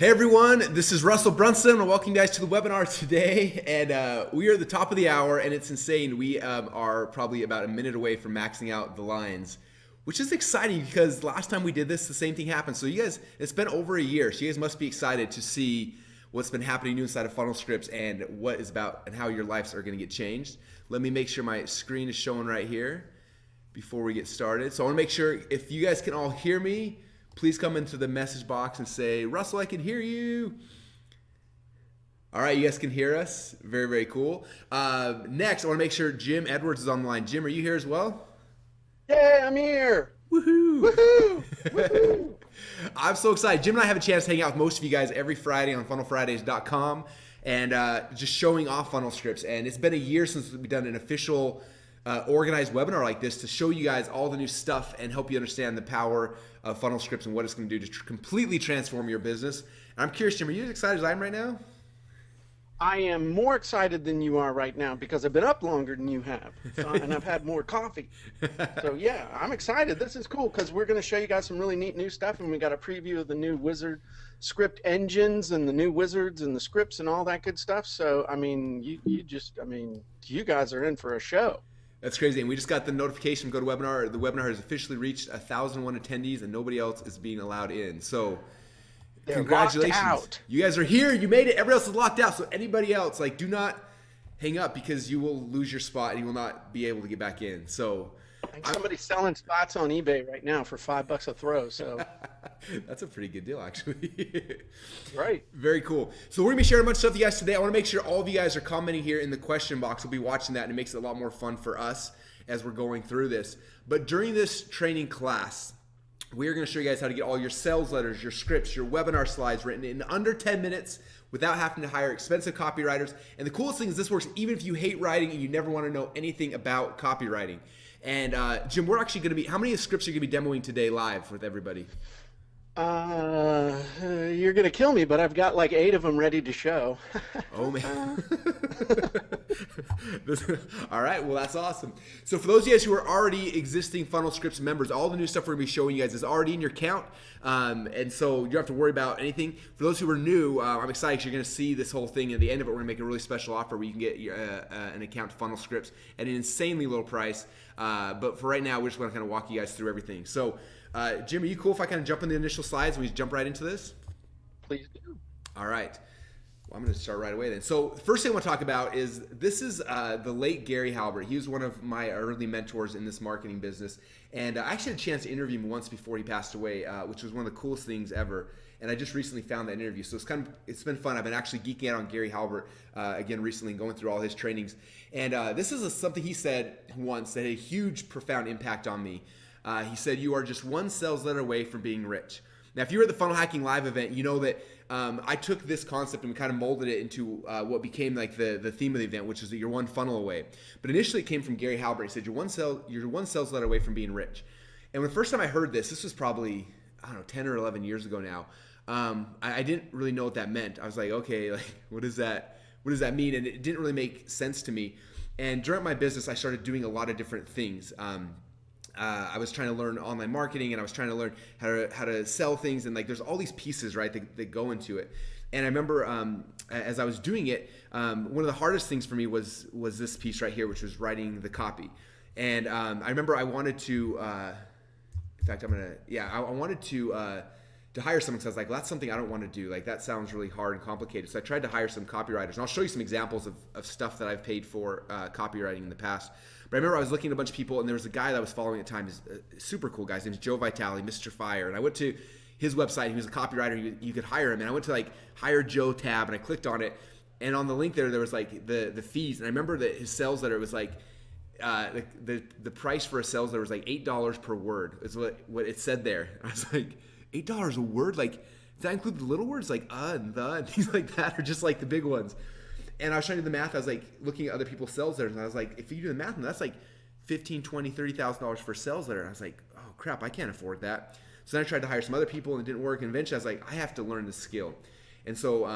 Hey everyone, this is Russell Brunson. I welcome you guys to the webinar today, and we are at the top of the hour, and it's insane. We are probably about a minute away from maxing out the lines, which is exciting because last time we did this, the same thing happened. So you guys, it's been over a year, so you guys must be excited to see what's been happening new inside of Funnel Scripts and what is about and how your lives are going to get changed. Let me make sure my screen is showing right here before we get started. So I want to make sure if you guys can all hear me, please come into the message box and say, Russell, I can hear you. All right, you guys can hear us. Very, very cool. Next, I want to make sure Jim Edwards is on the line. Jim, are you here as well? Yeah, I'm here. Woohoo! Woohoo! Woohoo! I'm so excited. Jim and I have a chance to hang out with most of you guys every Friday on funnelfridays.com and just showing off funnel scripts. And it's been a year since we've done an official organized webinar like this to show you guys all the new stuff and help you understand the power of funnel scripts and what it's going to do to completely transform your business. And I'm curious, Jim, are you as excited as I am right now? I am more excited than you are right now because I've been up longer than you have, and I've had more coffee. So yeah, I'm excited. This is cool because we're going to show you guys some really neat new stuff, and we got a preview of the new wizard script engines and the new wizards and the scripts and all that good stuff. So I mean, you guys are in for a show. That's crazy. And we just got the notification from GoToWebinar. The webinar has officially reached 1,001 attendees and nobody else is being allowed in. So They're congratulations. locked out. You guys are here. You made it. Everybody else is locked out. So anybody else, do not hang up because you will lose your spot and you will not be able to get back in. So I think somebody's selling spots on eBay right now for $5 a throw. So that's a pretty good deal, actually. right. Very cool. So we're going to be sharing a bunch of stuff with you guys today. I want to make sure all of you guys are commenting here in the question box. We'll be watching that, and it makes it a lot more fun for us as we're going through this. But during this training class, we are going to show you guys how to get all your sales letters, your scripts, your webinar slides written in under 10 minutes without having to hire expensive copywriters. And the coolest thing is this works even if you hate writing and you never want to know anything about copywriting. And Jim, we're actually going to be, how many scripts are you going to be demoing today live with everybody? You're gonna kill me, but I've got like 8 of them ready to show. Oh man. All right, well that's awesome. So for those of you guys who are already existing Funnel Scripts members, all the new stuff we're gonna be showing you guys is already in your account, and so you don't have to worry about anything. For those who are new, I'm excited because you're gonna see this whole thing. At the end of it, we're gonna make a really special offer where you can get your, an account to Funnel Scripts at an insanely low price. But for right now, we're just gonna kind of walk you guys through everything. So Jim, are you cool if I kind of jump in the initial slides and we jump right into this? Please do. All right. Well, I'm going to start right away then. So the first thing I want to talk about is this is the late Gary Halbert. He was one of my early mentors in this marketing business. And I actually had a chance to interview him once before he passed away, which was one of the coolest things ever. And I just recently found that interview. So it's been fun. I've been actually geeking out on Gary Halbert again recently and going through all his trainings. And this is something he said once that had a huge, profound impact on me. He said, you are just one sales letter away from being rich. Now, if you were at the Funnel Hacking Live event, you know that I took this concept and we kind of molded it into what became like the theme of the event, which is that you're one funnel away. But initially it came from Gary Halbert. He said, you're one sales letter away from being rich. And the first time I heard this was probably, I don't know, 10 or 11 years ago now. I didn't really know what that meant. I was like, okay, what does that mean? And it didn't really make sense to me. And during my business, I started doing a lot of different things. I was trying to learn online marketing, and I was trying to learn how to sell things, and there's all these pieces, right, that go into it. And I remember as I was doing it, one of the hardest things for me was this piece right here, which was writing the copy. And I remember I wanted to, in fact, I wanted to hire someone because I was like, well, that's something I don't want to do. That sounds really hard and complicated. So I tried to hire some copywriters, and I'll show you some examples of stuff that I've paid for copywriting in the past. But I remember I was looking at a bunch of people, and there was a guy that I was following at the time. He's a super cool guy. His name is Joe Vitale, Mr. Fire. And I went to his website. He was a copywriter. You could hire him. And I went to Hire Joe tab, and I clicked on it. And on the link there was the fees. And I remember that his sales letter was the price for a sales letter was $8 per word. Is what it said there. I was like, $8 a word? Does that include the little words and the and things like that, or just the big ones? And I was trying to do the math. I was looking at other people's sales letters, and I was like, if you do the math, that's $15,000, $20,000, $30,000 for a sales letter. And I was like, oh crap, I can't afford that. So then I tried to hire some other people, and it didn't work. And eventually, I was like, I have to learn this skill. And so,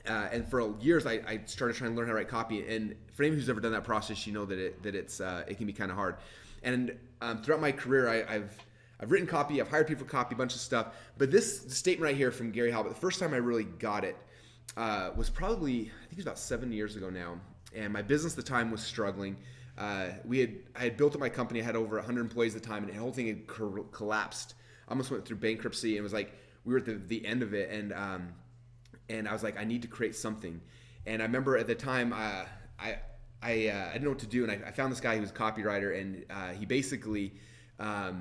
and for years, I started trying to learn how to write copy. And for anyone who's ever done that process, you know that it can be kind of hard. And throughout my career, I've I've written copy, I've hired people for copy, a bunch of stuff. But this statement right here from Gary Halbert, the first time I really got it was probably, I think it was about 7 years ago now. And my business at the time was struggling. I had built up my company. I had over 100 employees at the time, and the whole thing had collapsed. I almost went through bankruptcy, and it was like we were at the end of it. And I was like, I need to create something. And I remember at the time, I didn't know what to do, and I found this guy who was a copywriter, and he basically, I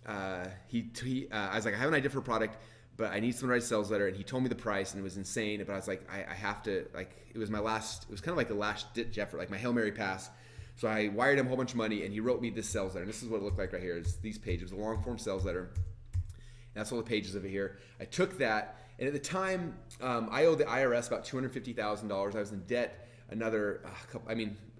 was like, I have an idea for a product, but I need someone to write a sales letter, and he told me the price, and it was insane. But I was like, I have to, like, it was kind of like the last ditch effort, like my Hail Mary pass. So I wired him a whole bunch of money, and he wrote me this sales letter. And this is what it looked like right here. It's these pages. It was a long form sales letter. And that's all the pages of it here. I took that, and at the time, I owed the IRS about $250,000. I was in debt another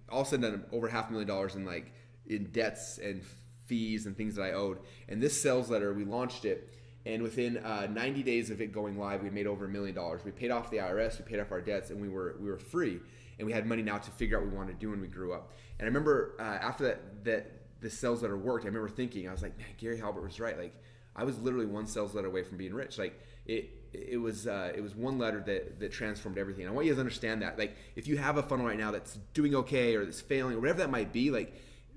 all of a sudden over $500,000 in debts and fees and things that I owed. And this sales letter, we launched it, and within 90 days of it going live, we made over $1 million. We paid off the IRS, we paid off our debts, and we were free. And we had money now to figure out what we wanted to do when we grew up. And I remember after that the sales letter worked, I remember thinking, I was like, man, Gary Halbert was right. Like, I was literally one sales letter away from being rich. Like, it was one letter that transformed everything. And I want you guys to understand that. Like, if you have a funnel right now that's doing okay or that's failing or whatever that might be, like,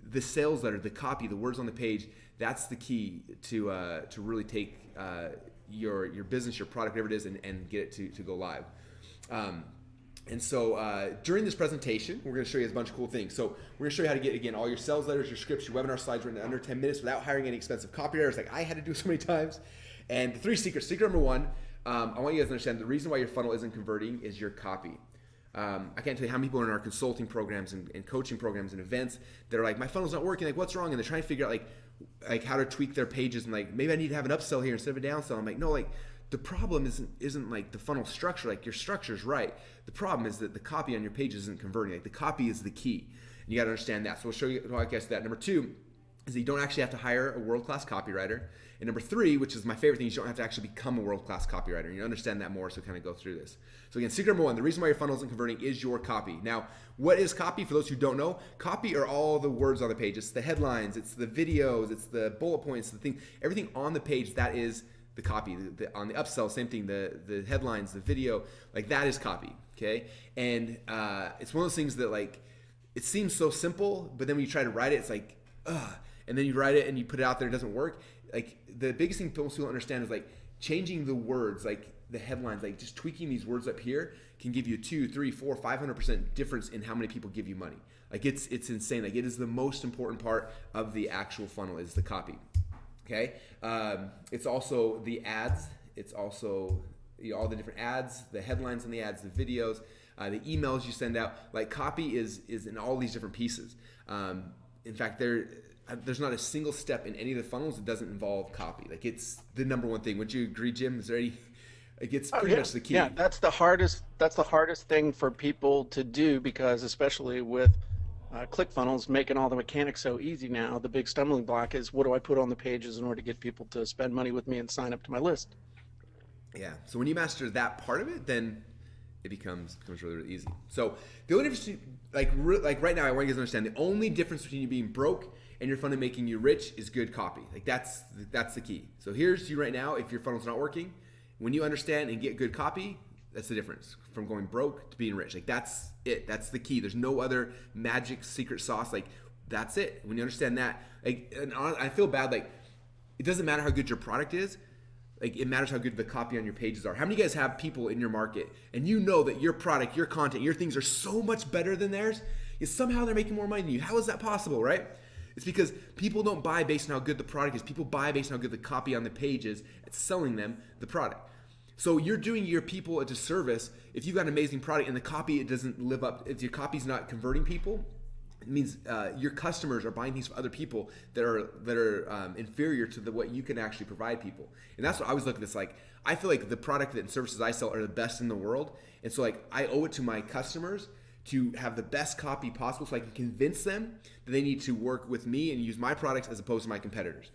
the sales letter, the copy, the words on the page, that's the key to really take your business, your product, whatever it is, and get it to go live. And so during this presentation, we're going to show you a bunch of cool things. So we're going to show you how to get, again, all your sales letters, your scripts, your webinar slides written in under 10 minutes without hiring any expensive copywriters like I had to do so many times. And the 3 secrets. Secret number 1, I want you guys to understand the reason why your funnel isn't converting is your copy. I can't tell you how many people are in our consulting programs and coaching programs and events that are like, my funnel's not working, like, what's wrong? And they're trying to figure out like how to tweak their pages and like, maybe I need to have an upsell here instead of a downsell. I'm like, no, like, the problem isn't like the funnel structure. Like, your structure is right. The problem is that the copy on your page isn't converting. Like, the copy is the key. And you got to understand that. So we'll show you how I guess that. Number 2 is that you don't actually have to hire a world-class copywriter. And number 3, which is my favorite thing, is you don't have to actually become a world-class copywriter. And you understand that more, so kind of go through this. So again, secret number 1, the reason why your funnel isn't converting is your copy. Now, what is copy? For those who don't know, copy are all the words on the page. It's the headlines, it's the videos, it's the bullet points, the thing, everything on the page, that is the copy. On the upsell, same thing, the headlines, the video, like, that is copy, okay? And it's one of those things that, like, it seems so simple, but then when you try to write it, it's like, ugh. And then you write it and you put it out there, it doesn't work. Like, the biggest thing people don't understand is, like, changing the words, like the headlines, like just tweaking these words up here can give you 2, 3, 4, 500% difference in how many people give you money. Like, it's insane. Like, it is the most important part of the actual funnel is the copy. Okay, it's also the ads. It's also all the different ads, the headlines on the ads, the videos, the emails you send out. Like, copy is in all these different pieces. In fact, there's not a single step in any of the funnels that doesn't involve copy. Like, it's the number 1 thing. Would you agree, Jim? Is there any? Like, it's pretty much the key. Yeah, that's the hardest thing for people to do, because especially with ClickFunnels making all the mechanics so easy now, the big stumbling block is, what do I put on the pages in order to get people to spend money with me and sign up to my list? Yeah. So when you master that part of it, then it becomes really, really easy. So the only difference, like right now, I want you guys to understand the only difference between you being broke and your funnel making you rich is good copy. Like, that's the key. So here's you right now. If your funnel's not working, when you understand and get good copy, that's the difference from going broke to being rich. Like, that's it. That's the key. There's no other magic secret sauce. Like, that's it. When you understand that, like, and I feel bad. Like, it doesn't matter how good your product is. Like, it matters how good the copy on your pages are. How many of you guys have people in your market and you know that your product, your content, your things are so much better than theirs, yet somehow they're making more money than you? How is that possible, right? It's because people don't buy based on how good the product is. People buy based on how good the copy on the page is at selling them the product. So you're doing your people a disservice if you've got an amazing product and the copy, it doesn't live up. If your copy's not converting people, it means your customers are buying things from other people that are inferior to what you can actually provide people. And that's what I always look at this like. I feel like the product and services I sell are the best in the world. And so, like, I owe it to my customers to have the best copy possible so I can convince them that they need to work with me and use my products as opposed to my competitors.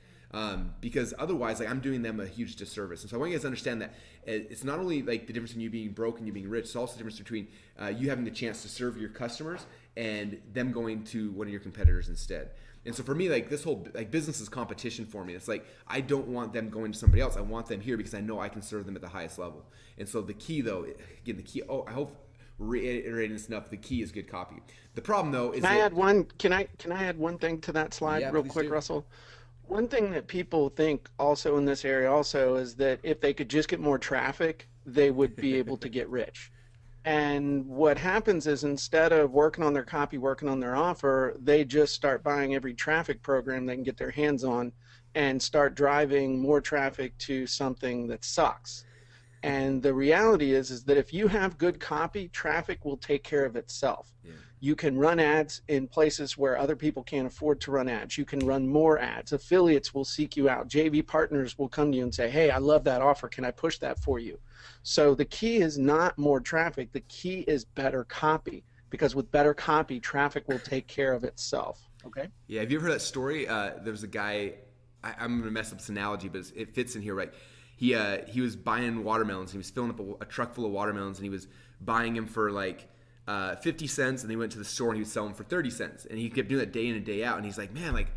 Because otherwise, like, I'm doing them a huge disservice. And so I want you guys to understand that it's not only like the difference in you being broke and you being rich, it's also the difference between you having the chance to serve your customers and them going to one of your competitors instead. And so for me, like this whole like business is competition for me. It's like I don't want them going to somebody else. I want them here because I know I can serve them at the highest level. And so the key, though, again, the key. Oh, I hope reiterating this enough. The key is good copy. The problem, though, is Can I add one? Can I add one thing to that slide yeah, real please quick, do. Russell? One thing that people think also in this area also is that if they could just get more traffic, they would be able to get rich. And what happens is instead of working on their copy, working on their offer, they just start buying every traffic program they can get their hands on and start driving more traffic to something that sucks. And the reality is that if you have good copy, traffic will take care of itself. Yeah. You can run ads in places where other people can't afford to run ads. You can run more ads. Affiliates will seek you out. JV partners will come to you and say, hey, I love that offer. Can I push that for you? So the key is not more traffic. The key is better copy, because with better copy, traffic will take care of itself. Okay? Yeah. Have you ever heard that story? There was a guy. I'm going to mess up this analogy, but it fits in here, right? He was buying watermelons. He was filling up a truck full of watermelons, and he was buying them for like 50 cents. And he went to the store and he was selling them for 30 cents. And he kept doing that day in and day out. And he's like, man, like,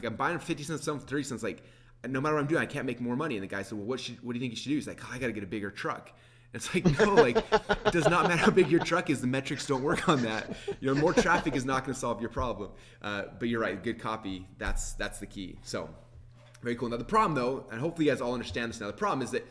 I'm buying for 50 cents, selling for 30 cents. Like, no matter what I'm doing, I can't make more money. And the guy said, well, what do you think you should do? He's like, oh, I got to get a bigger truck. And it's like, no, like, it does not matter how big your truck is. The metrics don't work on that. More traffic is not going to solve your problem. But you're right, good copy, that's the key. So. Very cool. Now the problem, though, and hopefully you guys all understand this now, the problem is that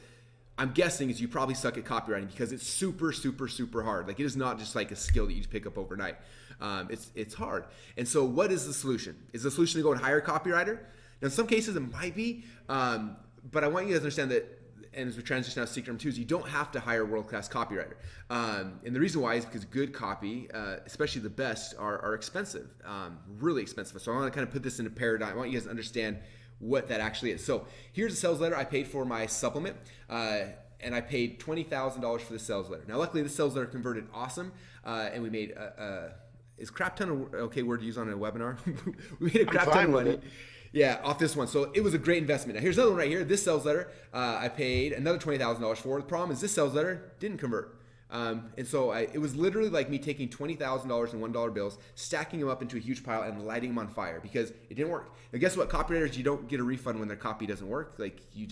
I'm guessing is you probably suck at copywriting because it's super, super, super hard. Like it is not just like a skill that you just pick up overnight. It's hard. And so what is the solution? Is the solution to go and hire a copywriter? Now in some cases it might be, but I want you guys to understand that, and as we transition now to secret number 2, is you don't have to hire a world-class copywriter. And the reason why is because good copy, especially the best, are expensive, really expensive. So I want to kind of put this in a paradigm. I want you guys to understand what that actually is. So here's a sales letter I paid for my supplement, and I paid $20,000 for the sales letter. Now, luckily, the sales letter converted awesome, and we made is crap ton of okay word to use on a webinar? We made a crap ton of money. Yeah, off this one. So it was a great investment. Now here's another one right here. This sales letter I paid another $20,000 for. The problem is this sales letter didn't convert. And so it was literally like me taking $20,000 in $1 bills, stacking them up into a huge pile and lighting them on fire because it didn't work. Now guess what? Copywriters, you don't get a refund when their copy doesn't work. Like you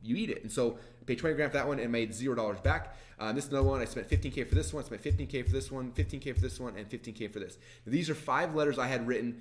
eat it. And so I paid 20 grand for that one and made $0 back. This is another one. I spent 15K for this one, spent 15K for this one, 15K for this one, and 15K for this. Now, these are 5 letters I had written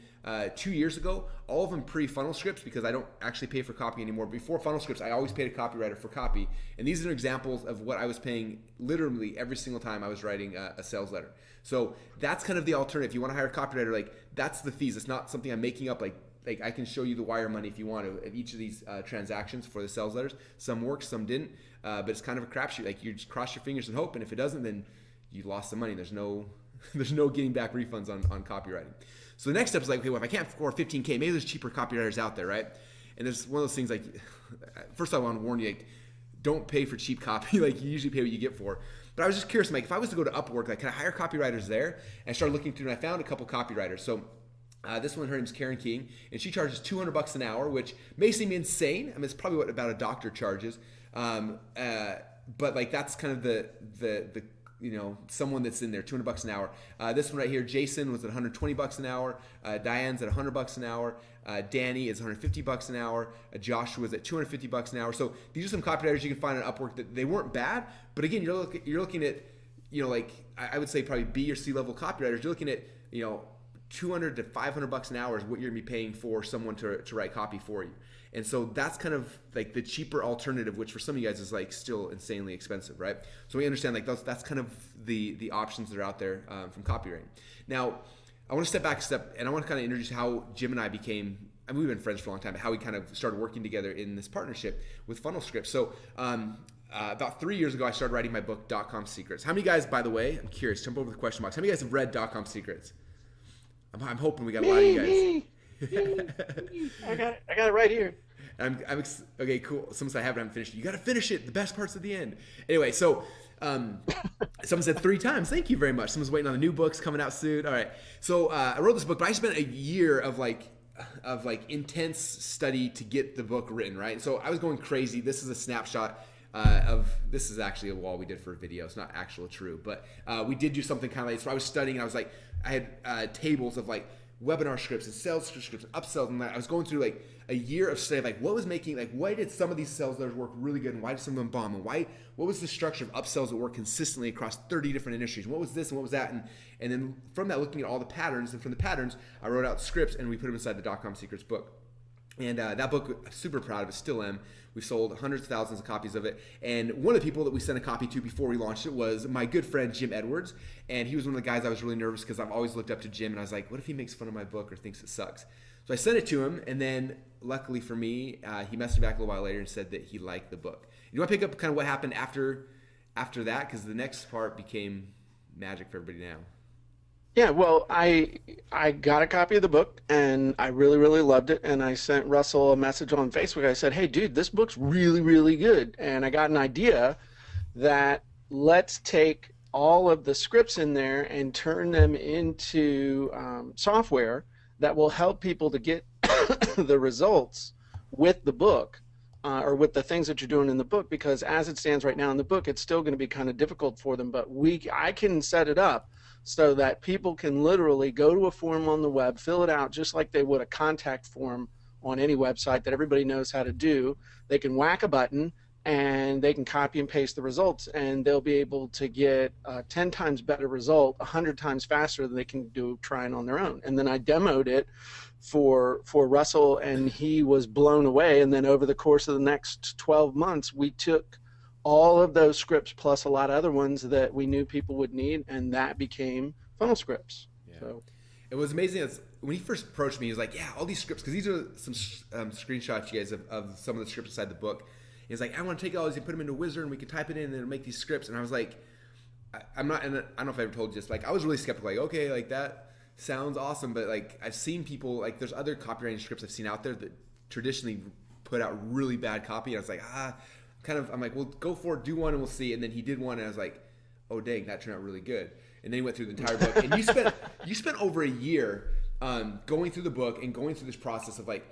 2 years ago, all of them pre-funnel scripts because I don't actually pay for copy anymore. Before funnel scripts, I always paid a copywriter for copy. And these are examples of what I was paying literally every single time I was writing a sales letter. So that's kind of the alternative. If you want to hire a copywriter, like that's the fees. It's not something I'm making up like I can show you the wire money if you want to of each of these transactions for the sales letters. Some worked, some didn't, but it's kind of a crapshoot. Like you just cross your fingers and hope, and if it doesn't, then you lost the money. There's no getting back refunds on copywriting. So the next step is like, okay, well, if I can't afford 15K, maybe there's cheaper copywriters out there, right? And there's one of those things like, first I want to warn you, like, don't pay for cheap copy. Like you usually pay what you get for. But I was just curious, like if I was to go to Upwork, like can I hire copywriters there? And I started looking through, and I found a couple copywriters. So this one, her name's Karen King, and she charges $200 an hour, which may seem insane. I mean, it's probably what about a doctor charges, but like that's kind of the someone that's in there, $200 an hour. This one right here, Jason was at $120 an hour. Diane's at $100 an hour. Danny is $150 an hour. Joshua's at $250 an hour. So these are some copywriters you can find on Upwork that they weren't bad, but again, you're looking at like I would say probably B or C level copywriters. You're looking at $200 to $500 an hour is what you're gonna be paying for someone to write copy for you. And so that's kind of like the cheaper alternative, which for some of you guys is like still insanely expensive, right? So we understand like that's kind of the options that are out there from copywriting. Now, I want to step back a step, and I want to kind of introduce how Jim and I became, I mean, we've been friends for a long time, but how we kind of started working together in this partnership with Funnel Script. So about 3 years ago, I started writing my book, .com Secrets. How many guys, by the way, I'm curious, jump over the question box. How many guys have read .com Secrets? I'm hoping we got a lot of you guys. I got it right here. Okay, cool. Someone said I haven't finished it. You got to finish it. The best part's at the end. Anyway, so someone said 3 times. Thank you very much. Someone's waiting on the new books coming out soon. All right. So I wrote this book, but I spent a year of intense study to get the book written, right? So I was going crazy. This is a snapshot this is actually a wall we did for a video. It's not actual true, but we did do something kind of like, so I was studying and I was like, I had tables of like webinar scripts and sales scripts and upsells, and I was going through like a year of study, like what was making, like why did some of these sales letters work really good and why did some of them bomb, and what was the structure of upsells that work consistently across 30 different industries, and what was this and what was that, and then from that, looking at all the patterns, and from the patterns I wrote out scripts and we put them inside the .com Secrets book. And that book, I'm super proud of it, still am. We sold hundreds of thousands of copies of it. And one of the people that we sent a copy to before we launched it was my good friend, Jim Edwards. And he was one of the guys I was really nervous because I've always looked up to Jim. And I was like, what if he makes fun of my book or thinks it sucks? So I sent it to him. And then luckily for me, he messaged me back a little while later and said that he liked the book. You want to pick up kind of what happened after that? Because the next part became magic for everybody now. Yeah, well, I got a copy of the book and I really, really loved it. And I sent Russell a message on Facebook. I said, hey, dude, this book's really, really good. And I got an idea that let's take all of the scripts in there and turn them into software that will help people to get the results with the book or with the things that you're doing in the book. Because as it stands right now in the book, it's still going to be kind of difficult for them. But I can set it up so that people can literally go to a form on the web, fill it out just like they would a contact form on any website that everybody knows how to do. They can whack a button and they can copy and paste the results, and they'll be able to get a 10 times better result 100 times faster than they can do trying on their own. And then I demoed it for Russell, and he was blown away. And then over the course of the next 12 months, we took all of those scripts plus a lot of other ones that we knew people would need, and that became funnel scripts. Yeah. So it was amazing. When he first approached me, he was like, yeah, all these scripts, because these are some screenshots, you guys, of some of the scripts inside the book. He was like, I want to take all these and put them into Wizard, and we can type it in and it'll make these scripts. And I was like, I'm not, and I don't know if I ever told you this, like I was really skeptical, like, okay, like that sounds awesome, but like I've seen people, like there's other copywriting scripts I've seen out there that traditionally put out really bad copy. And I was like, I'm like, well, go for it, do one and we'll see. And then he did one and I was like, oh dang, that turned out really good. And then he went through the entire book. And you spent over a year going through the book and going through this process of like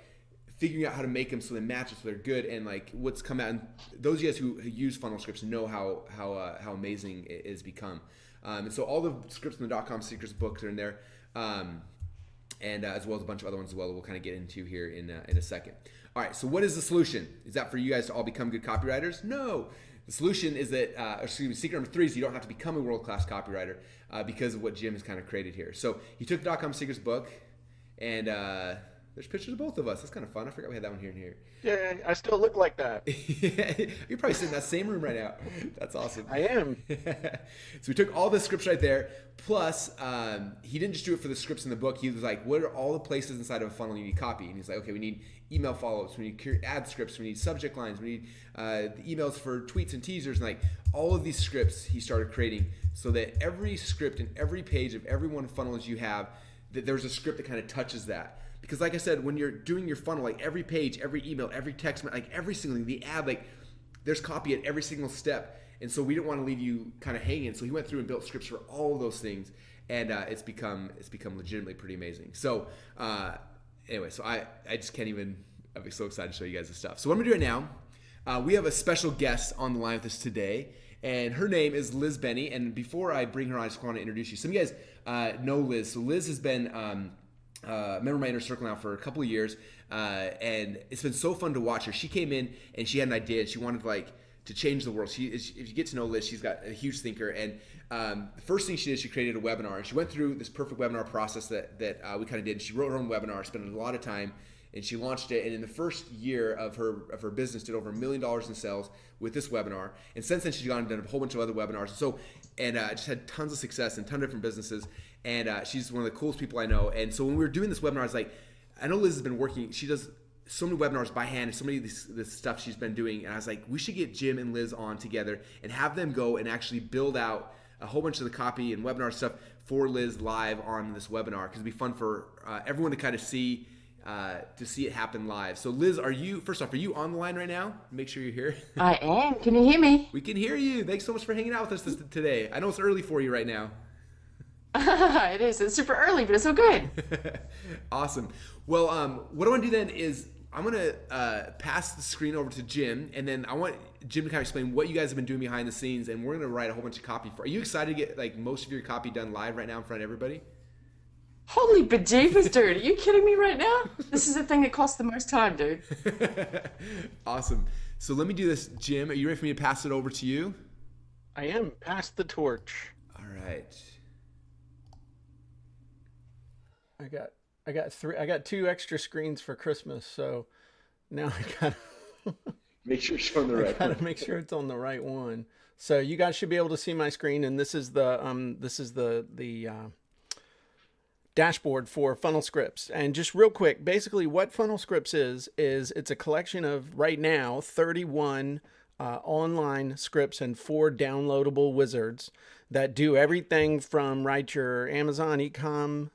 figuring out how to make them so they match it, so they're good, and like what's come out. And those of you guys who use funnel scripts know how amazing it has become. And so all the scripts in the .com Secrets books are in there, and as well as a bunch of other ones as well that we'll kind of get into here in a second. All right, so what is the solution? Is that for you guys to all become good copywriters? No. The solution is that, secret number 3 is you don't have to become a world-class copywriter because of what Jim has kind of created here. So he took the .com Secrets book, and there's pictures of both of us. That's kind of fun. I forgot we had that one here and here. yeah, I still look like that. You're probably sitting in that same room right now. That's awesome. I am. So we took all the scripts right there. Plus, he didn't just do it for the scripts in the book. He was like, what are all the places inside of a funnel you need copy? And he's like, okay, we need email follow-ups, we need ad scripts, we need subject lines, we need the emails for tweets and teasers, and like all of these scripts he started creating so that every script and every page of every one of funnels you have, that there's a script that kind of touches that. Because like I said, when you're doing your funnel, like every page, every email, every text, like every single thing, the ad, like there's copy at every single step. And so we didn't want to leave you kind of hanging. So he went through and built scripts for all of those things. And it's become legitimately pretty amazing. So anyway, so I just can't even, I'm so excited to show you guys this stuff. So what I'm going to do right now, we have a special guest on the line with us today. And her name is Liz Benny. And before I bring her on, I just want to introduce you. Some of you guys know Liz. So Liz has been a member of my inner circle now for a couple of years. And it's been so fun to watch her. She came in and she had an idea. And she wanted to change the world. If you get to know Liz, she's got a huge thinker. And the first thing she did, she created a webinar. And she went through this perfect webinar process that we kind of did. And she wrote her own webinar, spent a lot of time, and she launched it. And in the first year of her business, did over $1 million in sales with this webinar. And since then, she's gone and done a whole bunch of other webinars. And just had tons of success in tons of different businesses. And she's one of the coolest people I know. And so when we were doing this webinar, I was like, I know Liz has been working. She does so many webinars by hand and so many of this stuff she's been doing. And I was like, we should get Jim and Liz on together and have them go and actually build out a whole bunch of the copy and webinar stuff for Liz live on this webinar, because it'd be fun for everyone to kind of see it happen live. So Liz, first off, are you on the line right now? Make sure you're here. I am. Can you hear me? We can hear you. Thanks so much for hanging out with us today. I know it's early for you right now. It is. It's super early, but it's so good. Awesome. Well, what I want to do then is I'm going to pass the screen over to Jim, and then I want Jim to kind of explain what you guys have been doing behind the scenes, and we're going to write a whole bunch of copy. Are you excited to get like most of your copy done live right now in front of everybody? Holy bejeebus, dude. Are you kidding me right now? This is the thing that costs the most time, dude. Awesome. So let me do this, Jim. Are you ready for me to pass it over to you? I am. Pass the torch. All right. I got I got two extra screens for Christmas, so now Make sure it's on the I right gotta one. make sure it's on the right one. So you guys should be able to see my screen, and this is the dashboard for funnel scripts. And just real quick, basically what funnel scripts is it's a collection of right now 31 online scripts and 4 downloadable wizards that do everything from write your Amazon ecom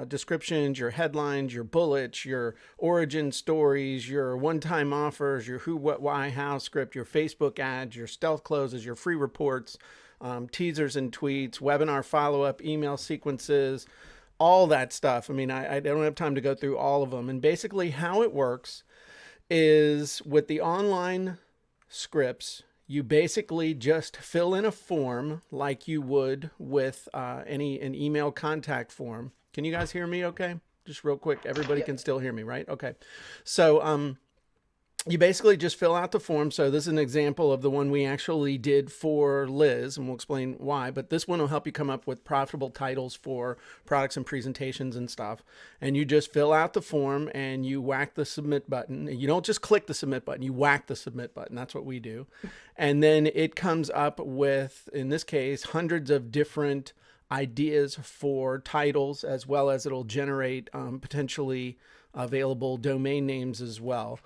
descriptions, your headlines, your bullets, your origin stories, your one-time offers, your who, what, why, how script, your Facebook ads, your stealth closes, your free reports, teasers and tweets, webinar follow-up, email sequences, all that stuff. I mean, I don't have time to go through all of them. And basically how it works is with the online scripts, you basically just fill in a form like you would with an email contact form. Can you guys hear me okay? Just real quick. Everybody can still hear me, right? Okay. So you basically just fill out the form. So this is an example of the one we actually did for Liz, and we'll explain why. But this one will help you come up with profitable titles for products and presentations and stuff. And you just fill out the form and you whack the submit button. You don't just click the submit button, you whack the submit button. That's what we do. And then it comes up with, in this case, hundreds of different ideas for titles, as well as it'll generate potentially available domain names as well.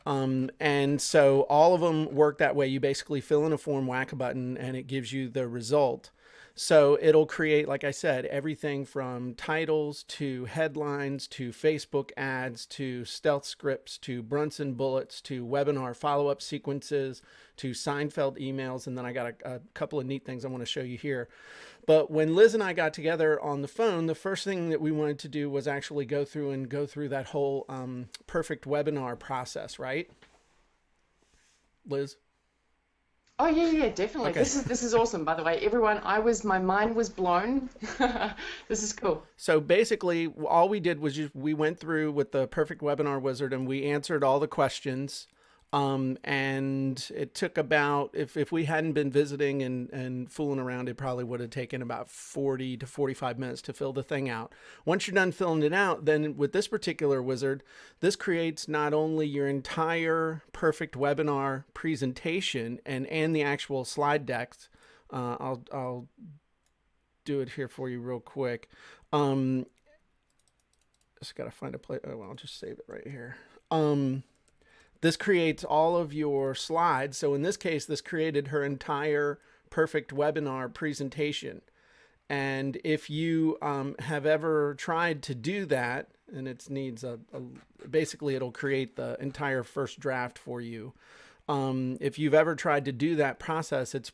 And so all of them work that way. You basically fill in a form, whack a button, and it gives you the result. So it'll create, like I said, everything from titles to headlines to Facebook ads to stealth scripts to Brunson bullets to webinar follow-up sequences to Seinfeld emails. And then I got a couple of neat things I want to show you here. But when Liz and I got together on the phone, the first thing that we wanted to do was actually go through that whole perfect webinar process, right? Liz? Oh yeah, definitely. Okay. This is awesome, by the way. Everyone, my mind was blown. This is cool. So basically, all we did was we went through with the perfect webinar wizard and we answered all the questions. And it took about, if we hadn't been visiting and fooling around, it probably would have taken about 40 to 45 minutes to fill the thing out. Once you're done filling it out, then with this particular wizard, this creates not only your entire perfect webinar presentation and the actual slide decks. I'll do it here for you real quick. Just got to find a place. Oh, well, I'll just save it right here. This creates all of your slides. So in this case, this created her entire perfect webinar presentation. And if you have ever tried to do that, and it needs basically it'll create the entire first draft for you. If you've ever tried to do that process, it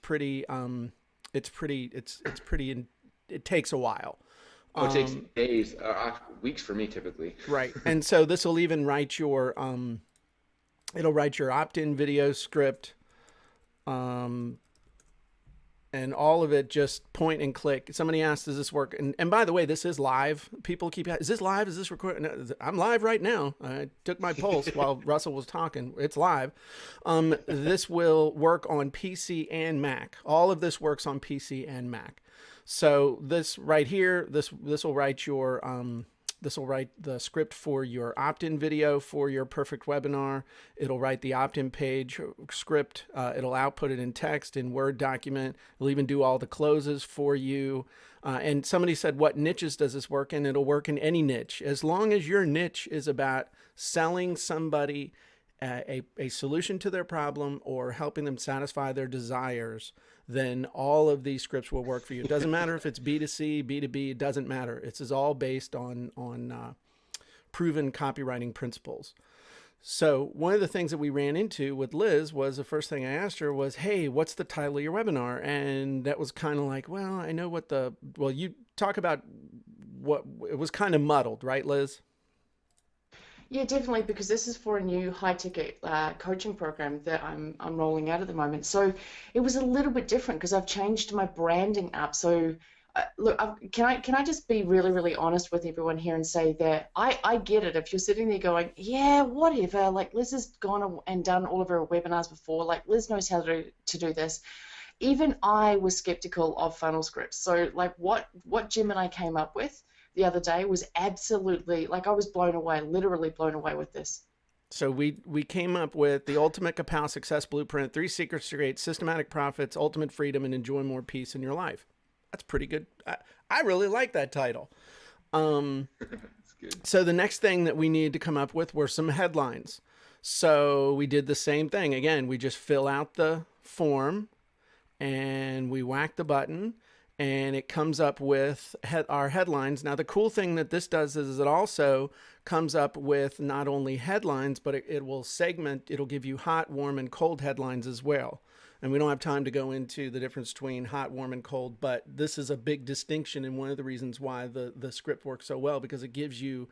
takes a while. Oh, it takes days, weeks for me typically. Right. And so this will even write your it'll write your opt-in video script, and all of it just point and click. Somebody asked, does this work? And by the way, this is live. People keep asking, is this live? Is this recorded? No, I'm live right now. I took my pulse while Russell was talking. It's live. This will work on PC and Mac. All of this works on PC and Mac. So this right here, this will write your this will write the script for your opt-in video for your perfect webinar. It'll write the opt-in page script. It'll output it in text, in Word document. It'll even do all the closes for you. And somebody said, what niches does this work in? It'll work in any niche. As long as your niche is about selling somebody a solution to their problem or helping them satisfy their desires, then all of these scripts will work for you. It doesn't matter if it's B2C, B2B, it doesn't matter. This is all based on proven copywriting principles. So one of the things that we ran into with Liz was the first thing I asked her was, hey, what's the title of your webinar? And that was kind of like, well, I know what you talk about what, it was kind of muddled, right, Liz? Yeah, definitely, because this is for a new high-ticket coaching program that I'm rolling out at the moment. So it was a little bit different because I've changed my branding up. So look, can I just be really, really honest with everyone here and say that I get it. If you're sitting there going, yeah, whatever, like Liz has gone and done all of her webinars before, like Liz knows how to do this. Even I was skeptical of funnel scripts. So like what Jim and I came up with the other day was absolutely, like I was blown away, literally blown away with this. So we came up with the Ultimate Kapow Success Blueprint, 3 secrets to create systematic profits, ultimate freedom, and enjoy more peace in your life. That's pretty good. I really like that title. That's good. So the next thing that we needed to come up with were some headlines. So we did the same thing. Again, we just fill out the form and we whack the button and it comes up with our headlines. Now, the cool thing that this does is it also comes up with not only headlines, but it will segment, it'll give you hot, warm, and cold headlines as well. And we don't have time to go into the difference between hot, warm, and cold, but this is a big distinction and one of the reasons why the script works so well, because it gives you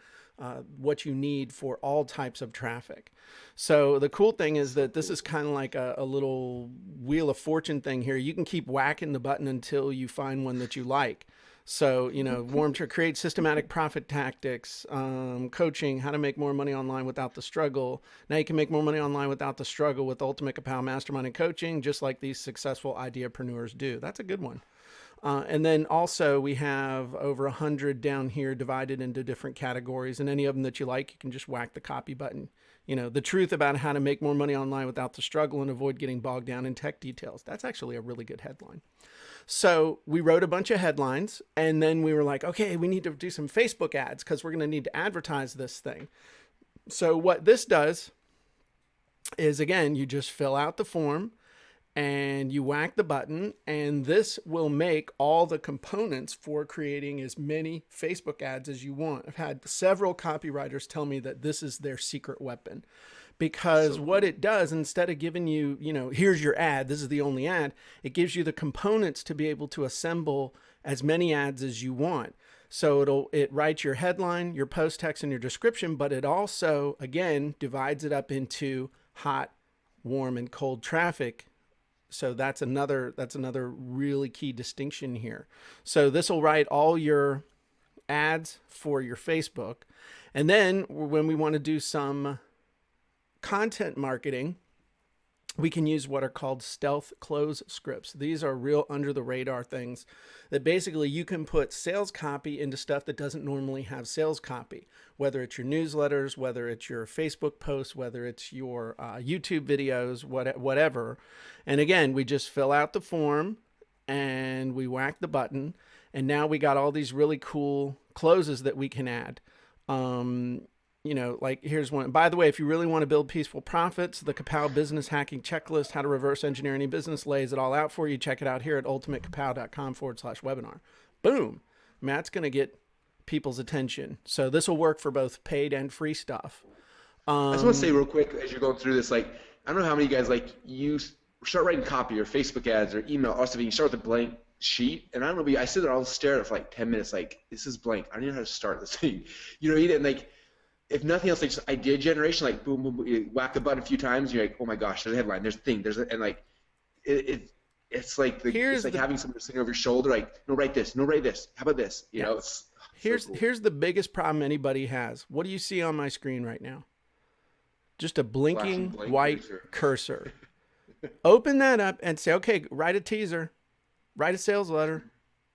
what you need for all types of traffic. So the cool thing is that this is kind of like a little wheel of fortune thing here. You can keep whacking the button until you find one that you like. So, you know, warm to create systematic profit tactics, coaching, how to make more money online without the struggle. Now you can make more money online without the struggle with Ultimate Kapow Mastermind and Coaching, just like these successful ideapreneurs do. That's a good one. And then also we have over 100 down here divided into different categories, and any of them that you like, you can just whack the copy button. You know, the truth about how to make more money online without the struggle and avoid getting bogged down in tech details. That's actually a really good headline. So we wrote a bunch of headlines and then we were like, okay, we need to do some Facebook ads because we're going to need to advertise this thing. So what this does is, again, you just fill out the form and you whack the button, and this will make all the components for creating as many Facebook ads as you want. I've had several copywriters tell me that this is their secret weapon, because what it does, instead of giving you, you know, here's your ad, this is the only ad, it gives you the components to be able to assemble as many ads as you want. So it writes your headline, your post text, and your description, but it also, again, divides it up into hot, warm, and cold traffic. So that's another really key distinction here. So this will write all your ads for your Facebook. And then when we want to do some content marketing, we can use what are called stealth close scripts. These are real under the radar things that basically you can put sales copy into stuff that doesn't normally have sales copy, whether it's your newsletters, whether it's your Facebook posts, whether it's your YouTube videos, whatever. And again, we just fill out the form and we whack the button. And now we got all these really cool closes that we can add. You know, like here's one. By the way, if you really want to build peaceful profits, the Kapow Business Hacking Checklist, how to reverse engineer any business, lays it all out for you. Check it out here at ultimatekapow.com/webinar. Boom. Matt's going to get people's attention. So this will work for both paid and free stuff. I just want to say real quick, as you're going through this, like, I don't know how many of you guys, like, you start writing copy or Facebook ads or email or stuff, and you start with a blank sheet, and I don't know, I sit there, I'll stare at it for like 10 minutes, like, this is blank. I don't even know how to start this thing. You know, and like, if nothing else, like just idea generation, like boom, boom, boom, you whack the button a few times, you're like, oh my gosh, there's a headline, there's a thing, and like, it's like having someone sitting over your shoulder, like, no, write this, how about this, you know? It's so cool. Here's the biggest problem anybody has. What do you see on my screen right now? Just a blinking white cursor. Open that up and say, okay, write a teaser, write a sales letter,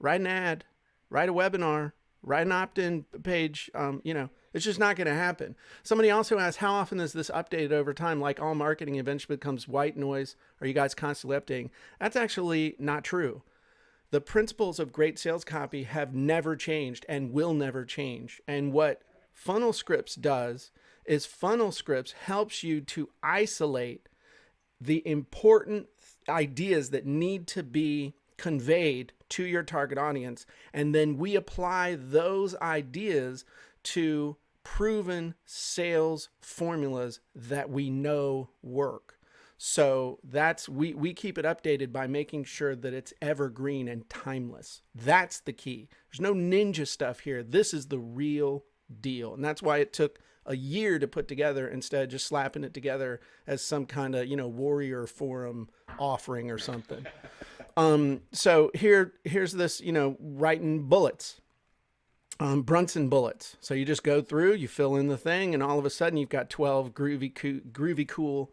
write an ad, write a webinar, write an opt-in page. You know, it's just not going to happen. Somebody also asked, how often is this updated over time? Like all marketing eventually becomes white noise. Are you guys constantly updating? That's actually not true. The principles of great sales copy have never changed and will never change. And what Funnel Scripts does is Funnel Scripts helps you to isolate the important ideas that need to be conveyed to your target audience. And then we apply those ideas to proven sales formulas that we know work. So we keep it updated by making sure that it's evergreen and timeless. That's the key. There's no ninja stuff here. This is the real deal. And that's why it took a year to put together instead of just slapping it together as some kind of, you know, warrior forum offering or something. So here's this, writing bullets. Brunson bullets. So you just go through, you fill in the thing, and all of a sudden you've got 12 groovy cool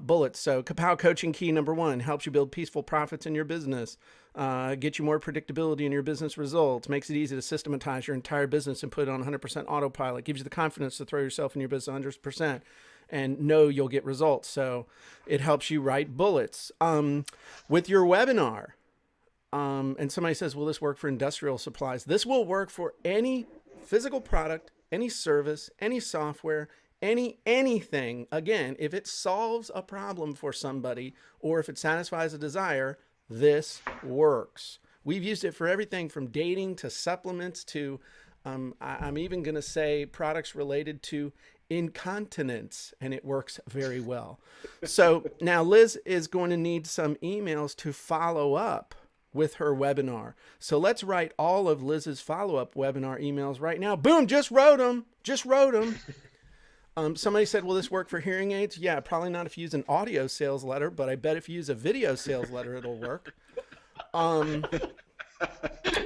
bullets. So Kapow coaching key number 1 helps you build peaceful profits in your business, get you more predictability in your business results, makes it easy to systematize your entire business and put it on 100% autopilot, gives you the confidence to throw yourself in your business 100% and know you'll get results. So it helps you write bullets. With your webinar, and somebody says, will this work for industrial supplies? This will work for any physical product, any service, any software, anything. Again, if it solves a problem for somebody or if it satisfies a desire, this works. We've used it for everything from dating to supplements to, I'm even going to say products related to incontinence, and it works very well. So now Liz is going to need some emails to follow up with her webinar. So let's write all of Liz's follow-up webinar emails right now. Boom, just wrote them. Somebody said, will this work for hearing aids? Yeah, probably not if you use an audio sales letter, but I bet if you use a video sales letter, it'll work.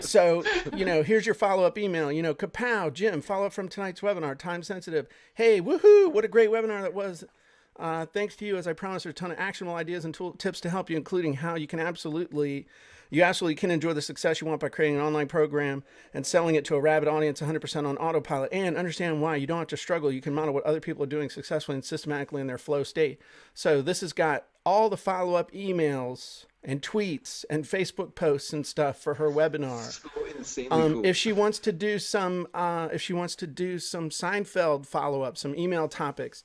So, here's your follow-up email. Kapow, Jim, follow-up from tonight's webinar, time sensitive. Hey, woohoo, what a great webinar that was. Thanks to you, as I promised, there's a ton of actionable ideas and tips to help you, including how you absolutely can enjoy the success you want by creating an online program and selling it to a rabid audience 100% on autopilot, and understand why you don't have to struggle. You can model what other people are doing successfully and systematically in their flow state. So this has got all the follow-up emails and tweets and Facebook posts and stuff for her webinar. So insanely cool. If she wants to do some Seinfeld follow-up, some email topics,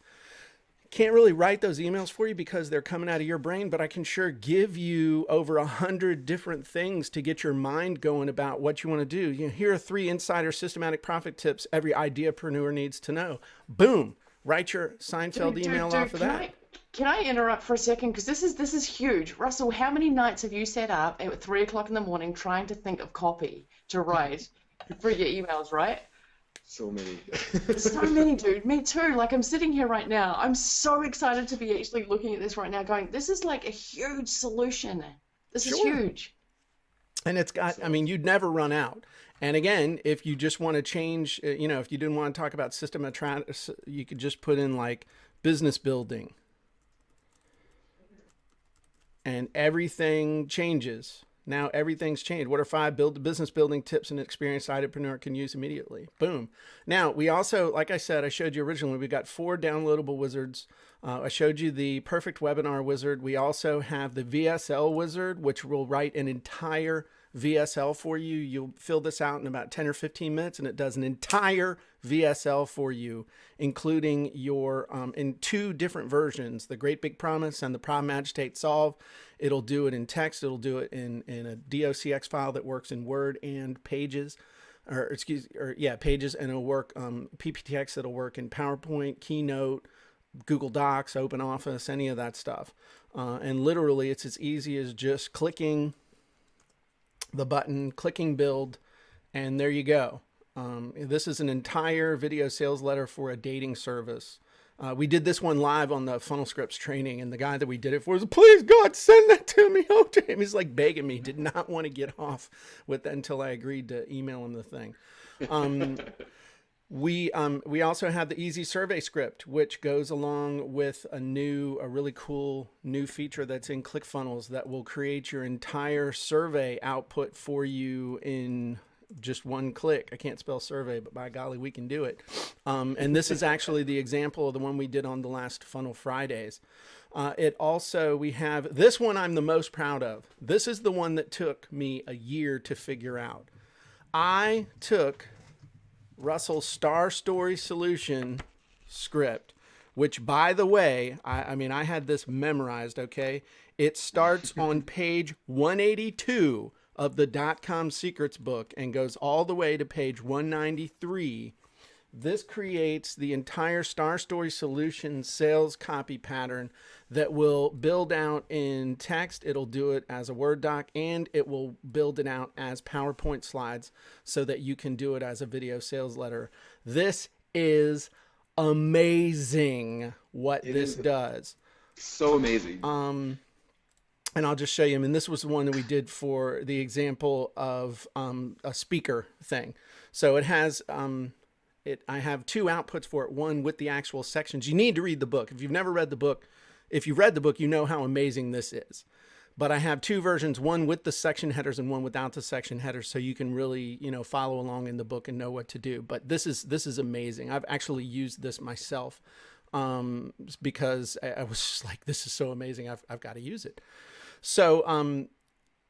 can't really write those emails for you because they're coming out of your brain, but I can sure give you over 100 different things to get your mind going about what you want to do. Here are 3 insider systematic profit tips every ideapreneur needs to know. Boom, write your Seinfeld email off of that. Can I interrupt for a second? Because this is huge. Russell, how many nights have you sat up at 3 o'clock in the morning trying to think of copy to write for your emails, right? So many. So many, dude. Me too. Like, I'm sitting here right now. I'm so excited to be actually looking at this right now going, this is like a huge solution. This is huge. And it's got, you'd never run out. And again, if you just want to change, if you didn't want to talk about system, you could just put in like business building. And everything changes. Now everything's changed. What are 5 business building tips an experienced entrepreneur can use immediately? Boom. Now we also, like I said, I showed you originally, we got 4 downloadable wizards. I showed you the perfect webinar wizard. We also have the VSL wizard, which will write an entire VSL for you. You'll fill this out in about 10 or 15 minutes and it does an entire VSL for you, including your, in 2 different versions, the Great Big Promise and the Problem Agitate Solve. It'll do it in text. It'll do it in a docx file that works in Word and Pages, Pages, and it'll work, PPTX that'll work in PowerPoint, Keynote, Google Docs, OpenOffice, any of that stuff. And literally it's as easy as just clicking the button, clicking build, and there you go. This is an entire video sales letter for a dating service. We did this one live on the Funnel Scripts training, and the guy that we did it for was, please God, send that to me. Oh, damn. He's like begging me, did not want to get off with that until I agreed to email him the thing. We also have the Easy Survey Script, which goes along with a really cool new feature that's in ClickFunnels that will create your entire survey output for you in just one click. I can't spell survey, but by golly, we can do it. And this is actually the example of the one we did on the last Funnel Fridays. We have this one I'm the most proud of. This is the one that took me a year to figure out. I took Russell's Star Story Solution script, which, by the way, I had this memorized, okay? It starts on page 182 of the .com Secrets book and goes all the way to page 193. This creates the entire Star Story Solution sales copy pattern that will build out in text. It'll do it as a Word doc, and it will build it out as PowerPoint slides so that you can do it as a video sales letter. This is amazing what this does. So amazing. and I'll just show you. And this was the one that we did for the example of a speaker thing. So it has, I have two outputs for it, one with the actual sections. You need to read the book. If you've never read the book, if you've read the book, you know how amazing this is. But I have two versions, one with the section headers and one without the section headers, so you can really, you know, follow along in the book and know what to do. But this is amazing. I've actually used this myself because I was just like, this is so amazing. I've got to use it. So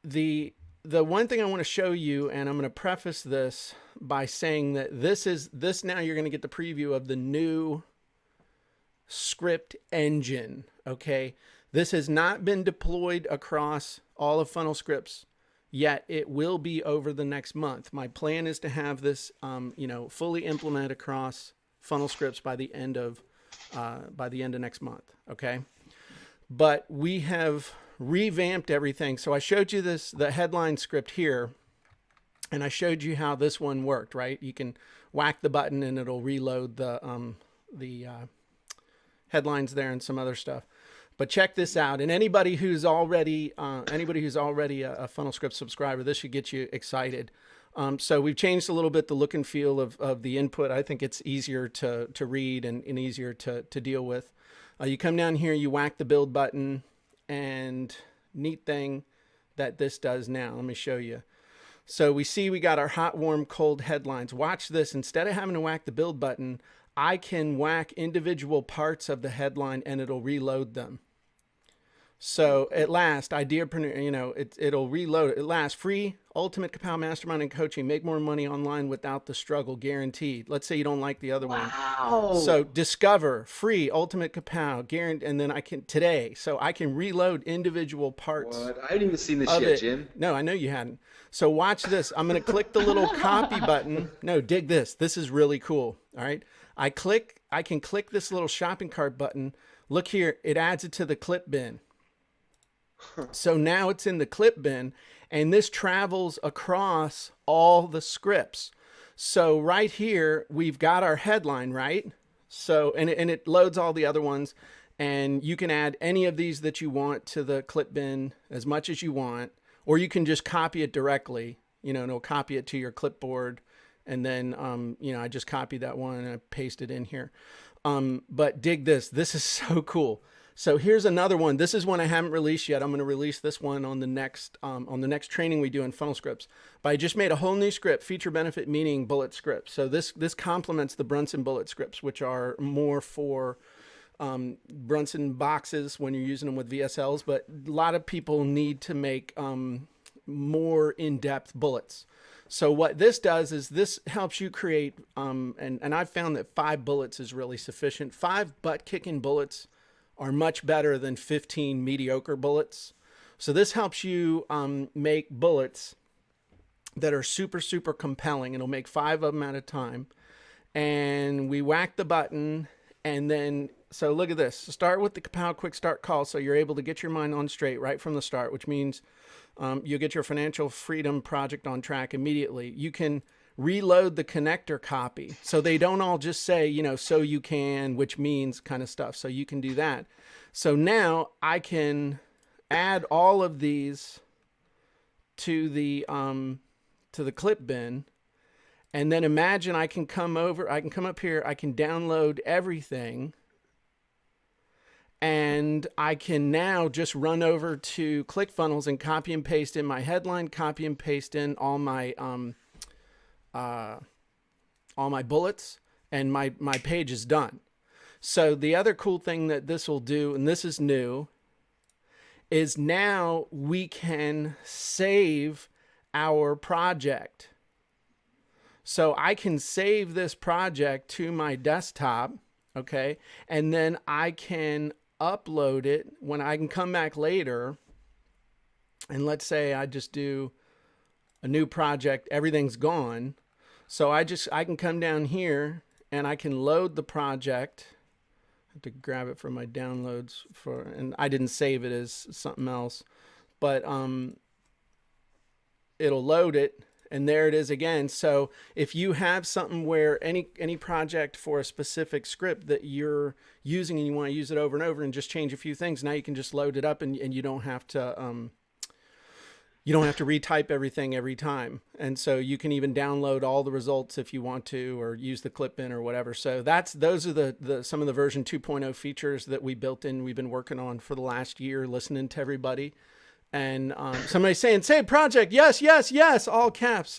the one thing I want to show you, and I'm going to preface this by saying that this now you're going to get the preview of the new script engine. Okay. This has not been deployed across all of Funnel Scripts yet. It will be over the next month. My plan is to have this, you know, fully implemented across Funnel Scripts by the end of next month. Okay. But we have revamped everything. So I showed you the headline script here, and I showed you how this one worked, right? You can whack the button and it'll reload the headlines there and some other stuff. But check this out, and anybody who's already a Funnel Script subscriber, this should get you excited. So we've changed a little bit the look and feel of the input. I think it's easier to read and easier to deal with. You come down here, you whack the build button, and neat thing that this does now. Let me show you. So we see we got our hot, warm, cold headlines. Watch this. Instead of having to whack the build button, I can whack individual parts of the headline and it'll reload them. So at last, ideapreneur, you know, it'll reload. At last, free ultimate Kapow mastermind and coaching. Make more money online without the struggle, guaranteed. Let's say you don't like the other one. Wow. So discover free ultimate Kapow, guaranteed, and then I can today. So I can reload individual parts. What? I haven't even seen this of yet, it. Jim. No, I know you hadn't. So watch this. I'm going to click the little copy button. No, dig this. This is really cool. All right. I can click this little shopping cart button. Look here. It adds it to the clip bin. So now it's in the clip bin, and this travels across all the scripts. So right here, we've got our headline, right? So, and it loads all the other ones, and you can add any of these that you want to the clip bin as much as you want, or you can just copy it directly, you know, and it'll copy it to your clipboard. And then, you know, I just copied that one and I paste it in here. But dig this. This is so cool. So here's another one. This is one I haven't released yet. I'm going to release this one on the next training we do in Funnel Scripts. But I just made a whole new script, feature benefit meaning bullet scripts. So this complements the Brunson bullet scripts, which are more for Brunson boxes when you're using them with VSLs. But a lot of people need to make more in-depth bullets. So what this does is this helps you create, and I've found that 5 bullets is really sufficient. 5 butt-kicking bullets are much better than 15 mediocre bullets. So this helps you make bullets that are super, super compelling. It'll make 5 of them at a time. And we whack the button, and then, so look at this. Start with the Kapow Quick Start Call, so you're able to get your mind on straight right from the start, which means you'll get your financial freedom project on track immediately. You can reload the connector copy, so they don't all just say, you know, so you can, which means kind of stuff. So you can do that. So now I can add all of these to the clip bin, and then imagine I can come up here, I can download everything, and I can now just run over to ClickFunnels and copy and paste in my headline, copy and paste in all my bullets, and my page is done. So the other cool thing that this will do, and this is new, is now we can save our project. So I can save this project to my desktop, okay? And then I can upload it when I can come back later, and let's say I just do a new project, everything's gone. So I can come down here and I can load the project. I have to grab it from my downloads and I didn't save it as something else, but it'll load it, And there it is again. So if you have something where any project for a specific script that you're using and you want to use it over and over and just change a few things, now you can just load it up and you don't have to retype everything every time. And so you can even download all the results if you want to, or use the clip in or whatever. So those are the some of the version 2.0 features that we built in. We've been working on for the last year, listening to everybody. And somebody saying, "Say project, yes, yes, yes," all caps.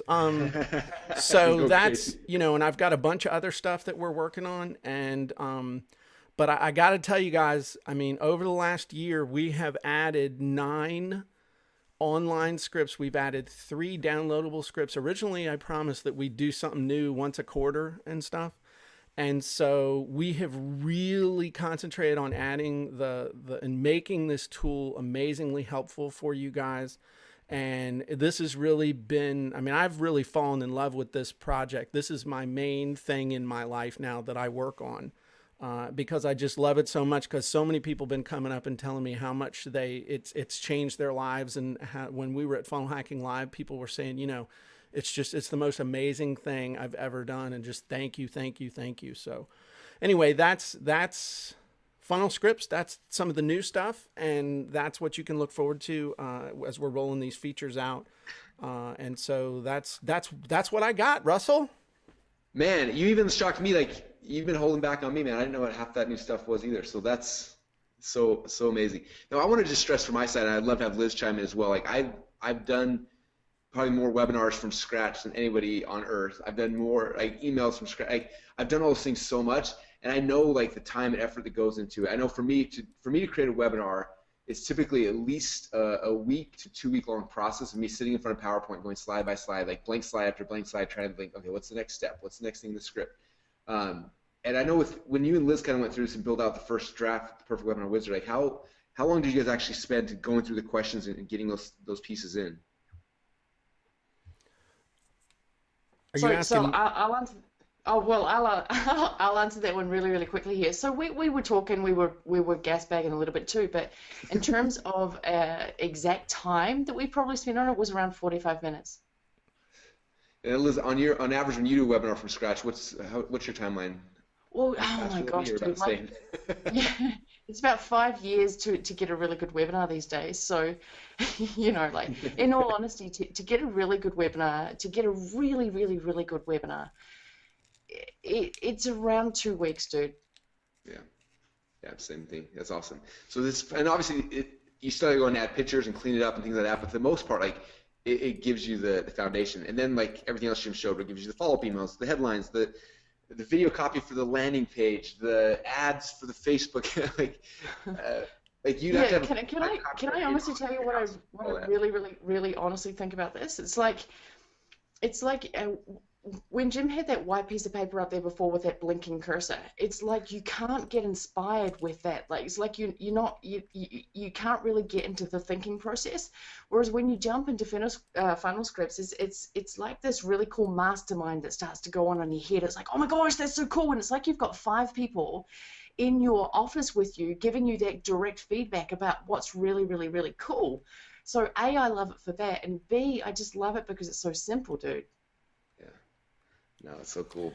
So that's, and I've got a bunch of other stuff that we're working on. And but I got to tell you guys, I mean, over the last year, we have added 9 online scripts. We've added 3 downloadable scripts. Originally, I promised that we'd do something new once a quarter and stuff. And so we have really concentrated on adding and making this tool amazingly helpful for you guys. And this has really been, I mean, I've really fallen in love with this project. This is my main thing in my life now that I work on, because I just love it so much, because so many people have been coming up and telling me how much it's changed their lives. And when we were at Funnel Hacking Live, people were saying, it's the most amazing thing I've ever done. And just thank you, thank you, thank you. So anyway, that's Funnel Scripts. That's some of the new stuff. And that's what you can look forward to as we're rolling these features out. And so that's what I got, Russell. Man, you even shocked me. Like, you've been holding back on me, man. I didn't know what half that new stuff was either. So that's so amazing. Now, I want to just stress from my side, and I'd love to have Liz chime in as well. Like, I've done probably more webinars from scratch than anybody on earth. I've done more like emails from scratch. I've done all those things so much, and I know like the time and effort that goes into it. I know for me to create a webinar, it's typically at least a week to 2 week long process of me sitting in front of PowerPoint, going slide by slide, like blank slide after blank slide, trying to think, okay, what's the next step? What's the next thing in the script? And I know when you and Liz kind of went through this and built out the first draft, the Perfect Webinar Wizard, like how long did you guys actually spend going through the questions and getting those pieces in? So I'll answer. Oh well, I'll answer that one really, really quickly here. So we were talking, we were gas bagging a little bit too, but in terms of exact time that we probably spent on it was around 45 minutes. And Liz, on average, when you do a webinar from scratch, what's your timeline? Well, oh my gosh, dude, yeah, it's about 5 years to get a really good webinar these days. So, like, in all honesty, to get a really good webinar, to get a really, really, really good webinar, it's around 2 weeks, dude. Yeah, same thing. That's awesome. So and obviously, you still go and add pictures and clean it up and things like that, but for the most part, like, it gives you the foundation. And then, like, everything else Jim showed, it gives you the follow-up emails, the headlines, the video copy for the landing page, the ads for the Facebook, like you'd have to have. Can I honestly tell you what I really, really, really honestly think about this? It's like when Jim had that white piece of paper up there before with that blinking cursor. It's like you can't get inspired with that. Like, it's like you can't really get into the thinking process. Whereas when you jump into funnel scripts, it's like this really cool mastermind that starts to go on in your head. It's like, oh my gosh, that's so cool. And it's like you've got 5 people in your office with you giving you that direct feedback about what's really, really, really cool. So A, I love it for that, and B, I just love it because it's so simple, dude. No, it's so cool.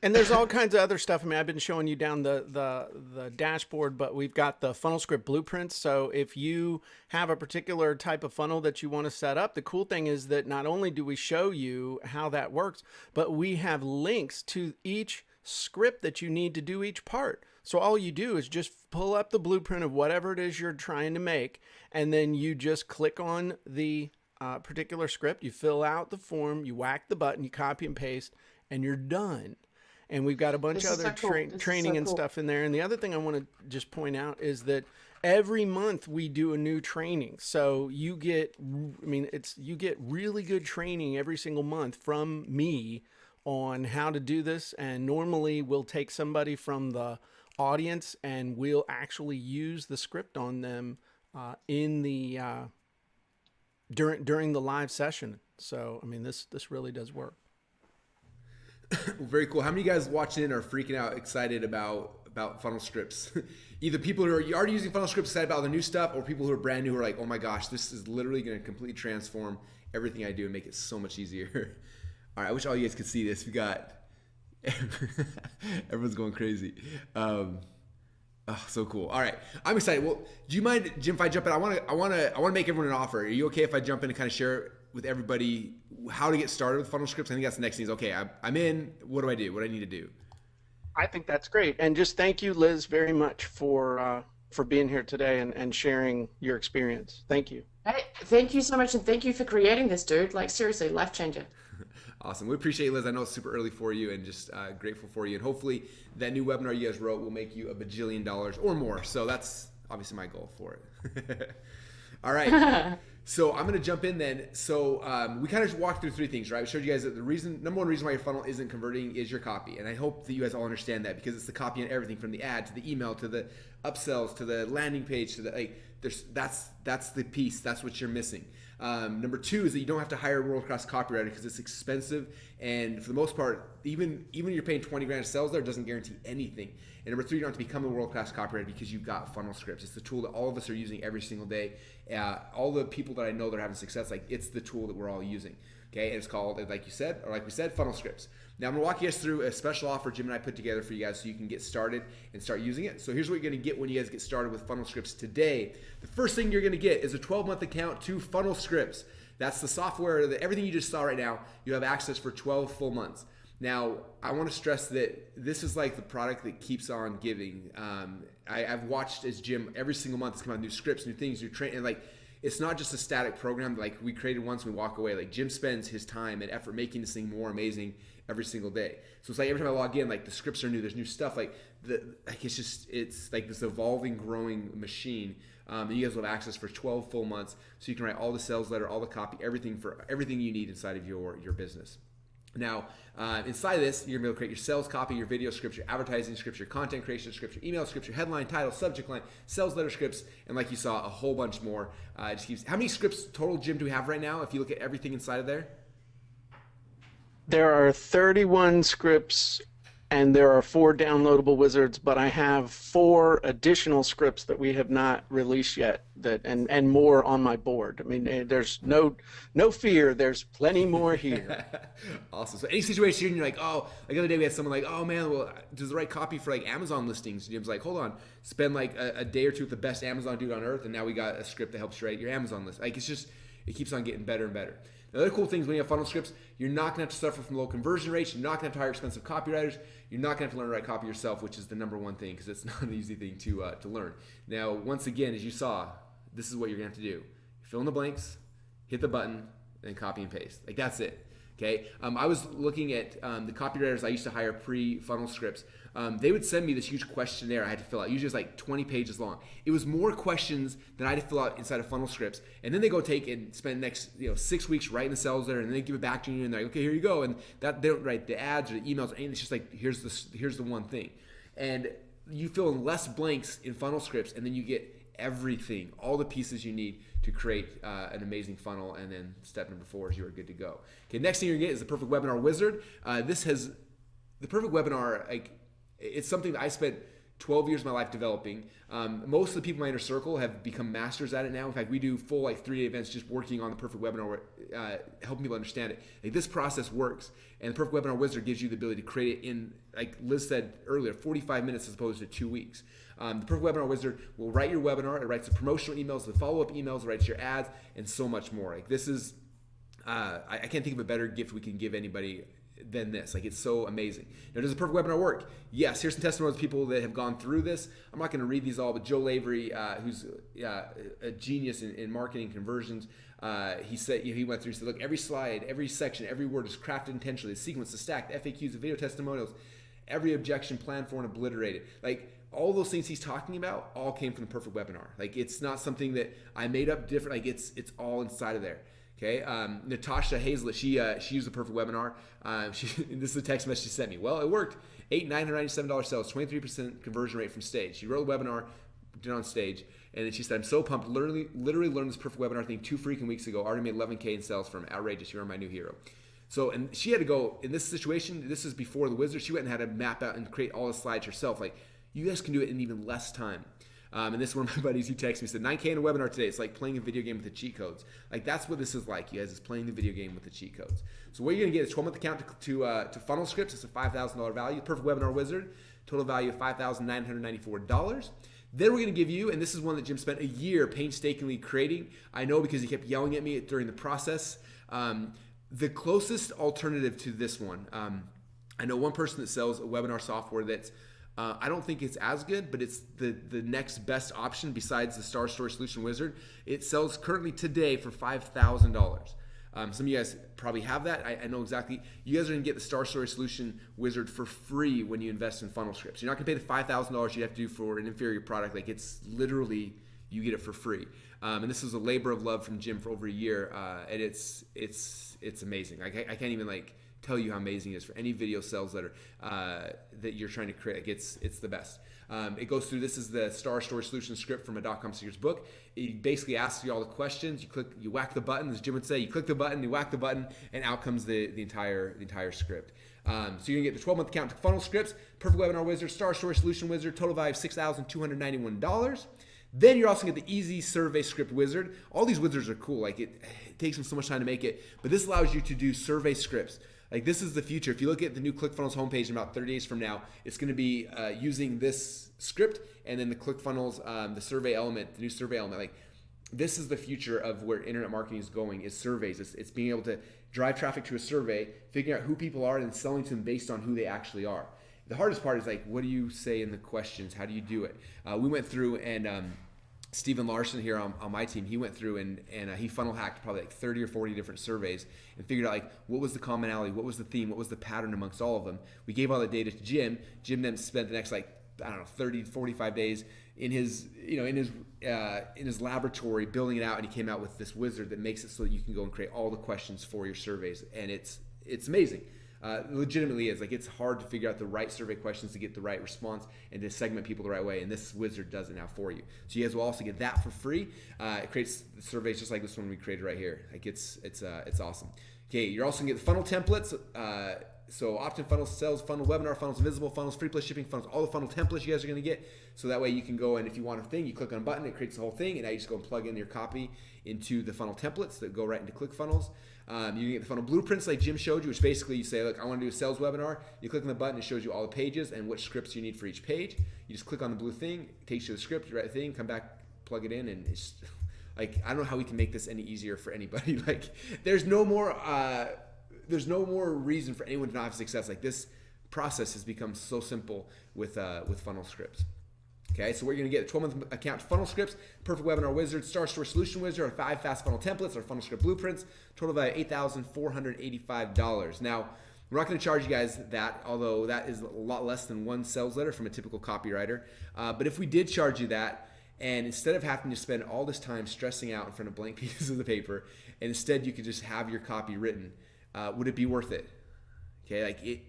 And there's all kinds of other stuff. I mean, I've been showing you down the dashboard, but we've got the funnel script blueprints. So if you have a particular type of funnel that you want to set up, the cool thing is that not only do we show you how that works, but we have links to each script that you need to do each part. So all you do is just pull up the blueprint of whatever it is you're trying to make, and then you just click on the particular script, you fill out the form, you whack the button, you copy and paste, and you're done. And we've got a bunch of other training and stuff in there. And the other thing I want to just point out is that every month we do a new training. So you get really good training every single month from me on how to do this. And normally we'll take somebody from the audience and we'll actually use the script on them in the during the live session. So I mean, this really does work. Very cool. How many of you guys watching in are freaking out, excited about about funnel scripts. Either people who are already using funnel scripts excited about the new stuff, or people who are brand new who are like, oh my gosh, this is literally going to completely transform everything I do and make it so much easier. All right, I wish all you guys could see this. We got everyone's going crazy. Oh, so cool. All right, I'm excited. Well, do you mind, Jim, if I jump in? I want to make everyone an offer. Are you okay if I jump in and kind of share with everybody how to get started with funnel scripts? I think that's the next thing. Is okay. I'm in. What do I do? What do I need to do? I think that's great. And just thank you, Liz, very much for being here today and sharing your experience. Thank you. Hey, thank you so much, and thank you for creating this, dude. Like, seriously, life changer. Awesome. We appreciate it, Liz. I know it's super early for you, and just grateful for you. And hopefully that new webinar you guys wrote will make you $1 bajillion or more. So that's obviously my goal for it. All right. So I'm going to jump in then. So we kind of just walked through 3 things, right? We showed you guys that the number one reason why your funnel isn't converting is your copy. And I hope that you guys all understand that, because it's the copy and everything, from the ad to the email to the upsells to the landing page to the that's the piece. That's what you're missing. Number 2 is that you don't have to hire a world-class copywriter, because it's expensive, and for the most part, even when you're paying 20 grand of sales there, it doesn't guarantee anything. And number 3, you don't have to become a world-class copywriter, because you've got funnel scripts. It's the tool that all of us are using every single day. All the people that I know that are having success, like, it's the tool that we're all using. Okay, and it's called, like we said, funnel scripts. Now I'm gonna walk you guys through a special offer Jim and I put together for you guys so you can get started and start using it. So here's what you're gonna get when you guys get started with funnel scripts today. The first thing you're gonna get is a 12-month account to funnel scripts. That's the software that everything you just saw right now, you have access for 12 full months. Now, I want to stress that this is like the product that keeps on giving. I've watched as Jim every single month has come out new scripts, new things, new training, and like, it's not just a static program like we created once and we walk away. Like, Jim spends his time and effort making this thing more amazing every single day. So it's like every time I log in, like, the scripts are new, there's new stuff. It's like this evolving, growing machine. And you guys will have access for 12 full months, so you can write all the sales letter, all the copy, everything you need inside of your business. Now, inside of this, you're going to be able to create your sales copy, your video scripts, your advertising scripts, your content creation scripts, your email scripts, your headline, title, subject line, sales letter scripts, and like you saw, a whole bunch more. How many scripts total, Jim, do we have right now if you look at everything inside of there? There are 31 scripts, and there are 4 downloadable wizards, but I have 4 additional scripts that we have not released yet, and more on my board. I mean, there's no fear. There's plenty more here. Awesome. So any situation you're like, oh, like the other day we had someone like, oh man, well, does the right copy for like Amazon listings? Jim's like, hold on, spend like a day or two with the best Amazon dude on earth, and now we got a script that helps you write your Amazon list. Like, it keeps on getting better and better. The other cool things when you have funnel scripts, you're not going to have to suffer from low conversion rates. You're not going to have to hire expensive copywriters. You're not going to have to learn to write copy yourself, which is the number one thing, because it's not an easy thing to learn. Now, once again, as you saw, this is what you're going to have to do. Fill in the blanks, hit the button, and copy and paste. Like, that's it. Okay. I was looking at the copywriters I used to hire pre-funnel scripts. They would send me this huge questionnaire I had to fill out. Usually it's like 20 pages long. It was more questions than I had to fill out inside of funnel scripts. And then they go take and spend the next 6 weeks writing the sales letter, and then they give it back to you, and they're like, okay, here you go. And that they don't write the ads or the emails or anything. It's just like, here's the one thing. And you fill in less blanks in funnel scripts, and then you get everything, all the pieces you need to create an amazing funnel. And then step number 4 is you are good to go. Okay, next thing you're gonna get is the Perfect Webinar Wizard. The Perfect Webinar, like, it's something that I spent 12 years of my life developing. Most of the people in my inner circle have become masters at it now. In fact, we do full like 3-day events just working on the Perfect Webinar, helping people understand it. Like, this process works, and the Perfect Webinar Wizard gives you the ability to create it in, like Liz said earlier, 45 minutes as opposed to 2 weeks. The Perfect Webinar Wizard will write your webinar. It writes the promotional emails, the follow-up emails, it writes your ads, and so much more. Like, this is, I can't think of a better gift we can give anybody than this. Like, it's so amazing. Now, does the Perfect Webinar work? Yes. Here's some testimonials of people that have gone through this. I'm not going to read these all, but Joe Lavery, who's a genius in marketing conversions, he said, he went through, he said, look, every slide, every section, every word is crafted intentionally. The sequence, the stack, the FAQs, the video testimonials, every objection planned for and obliterated. Like, all those things he's talking about all came from the Perfect Webinar. Like, it's not something that I made up different. Like, it's all inside of there. Okay, Natasha Hazlett, she used the Perfect Webinar. This is a text message she sent me. Well, it worked. $997 sales, 23% conversion rate from stage. She wrote a webinar, did it on stage, and then she said, I'm so pumped. Literally learned this Perfect Webinar thing 2 freaking weeks ago. Already made $11K in sales from outrageous. You're my new hero. So, and she had to go, in this situation, this is before the Wizard, she went and had to map out and create all the slides herself. Like, You guys can do it in even less time. And this is one of my buddies who texted me, said 9K in a webinar today. It's like playing a video game with the cheat codes. Like that's what this is like, you guys, is playing the video game with the cheat codes. So what you're gonna get is 12-month account to Funnel Scripts. It's a $5,000 value. Perfect Webinar Wizard, total value of $5,994. Then we're going to give you, and this is one that Jim spent a year painstakingly creating. I know because he kept yelling at me during the process. The closest alternative to this one, I know one person that sells a webinar software that's, I don't think it's as good, but it's the next best option besides the Star Story Solution Wizard. It sells currently today for $5,000. Some of you guys probably have that. I know exactly. You guys are going to get the Star Story Solution Wizard for free when you invest in Funnel Scripts. You're not going to pay the $5,000 you have to do for an inferior product. Like it's literally, you get it for free. And this is a labor of love from Jim for over a year. And it's amazing. I can't even like tell you how amazing it is for any video sales letter that you're trying to create. Like it's the best. It goes through, this is the Star Story Solution script from a .com Secrets book. It basically asks you all the questions. You click, you whack the button, as Jim would say. You click the button, you whack the button, and out comes the entire script. So you're gonna get the 12-month account to Funnel Scripts, Perfect Webinar Wizard, Star Story Solution Wizard, total value of $6,291. Then you're also gonna get the Easy Survey Script Wizard. All these wizards are cool. Like it takes them so much time to make it, but this allows you to do survey scripts. Like this is the future. If you look at the new ClickFunnels homepage in about 30 days from now, it's going to be using this script and then the ClickFunnels, the survey element, the new survey element. Like this is the future of where internet marketing is going, is surveys. It's being able to drive traffic to a survey, figuring out who people are and selling to them based on who they actually are. The hardest part is like, what do you say in the questions? How do you do it? We went through and Steven Larson here on my team, he went through and he funnel hacked probably like 30 or 40 different surveys and figured out like what was the commonality, what was the theme, what was the pattern amongst all of them. We gave all the data to Jim. Jim then spent the next 30, 45 days in his laboratory building it out, and he came out with this wizard that makes it so that you can go and create all the questions for your surveys, and it's amazing. Legitimately is. Like it's hard to figure out the right survey questions to get the right response and to segment people the right way, and this wizard does it now for you. So you guys will also get that for free. It creates surveys just like this one we created right here. Like it's awesome. Okay, you're also gonna get the funnel templates. So opt-in funnels, sales funnel, webinar funnels, invisible funnels, free plus shipping funnels, all the funnel templates you guys are gonna get. So that way you can go and if you want a thing, you click on a button, it creates the whole thing, and now you just go and plug in your copy into the funnel templates that go right into ClickFunnels. You can get the funnel blueprints like Jim showed you, which basically you say, look, I want to do a sales webinar. You click on the button, it shows you all the pages and which scripts you need for each page. You just click on the blue thing, it takes you to the script, you write the thing, come back, plug it in, and it's like, I don't know how we can make this any easier for anybody. Like there's no more reason for anyone to not have success. Like this process has become so simple with funnel scripts. Okay, so we're going to get a 12-month account to Funnel Scripts, Perfect Webinar Wizard, Star Story Solution Wizard, our 5 fast funnel templates, our funnel script blueprints, total value $8,485. Now, we're not going to charge you guys that, although that is a lot less than one sales letter from a typical copywriter. But if we did charge you that, and instead of having to spend all this time stressing out in front of blank pieces of the paper, and instead you could just have your copy written, would it be worth it? Okay,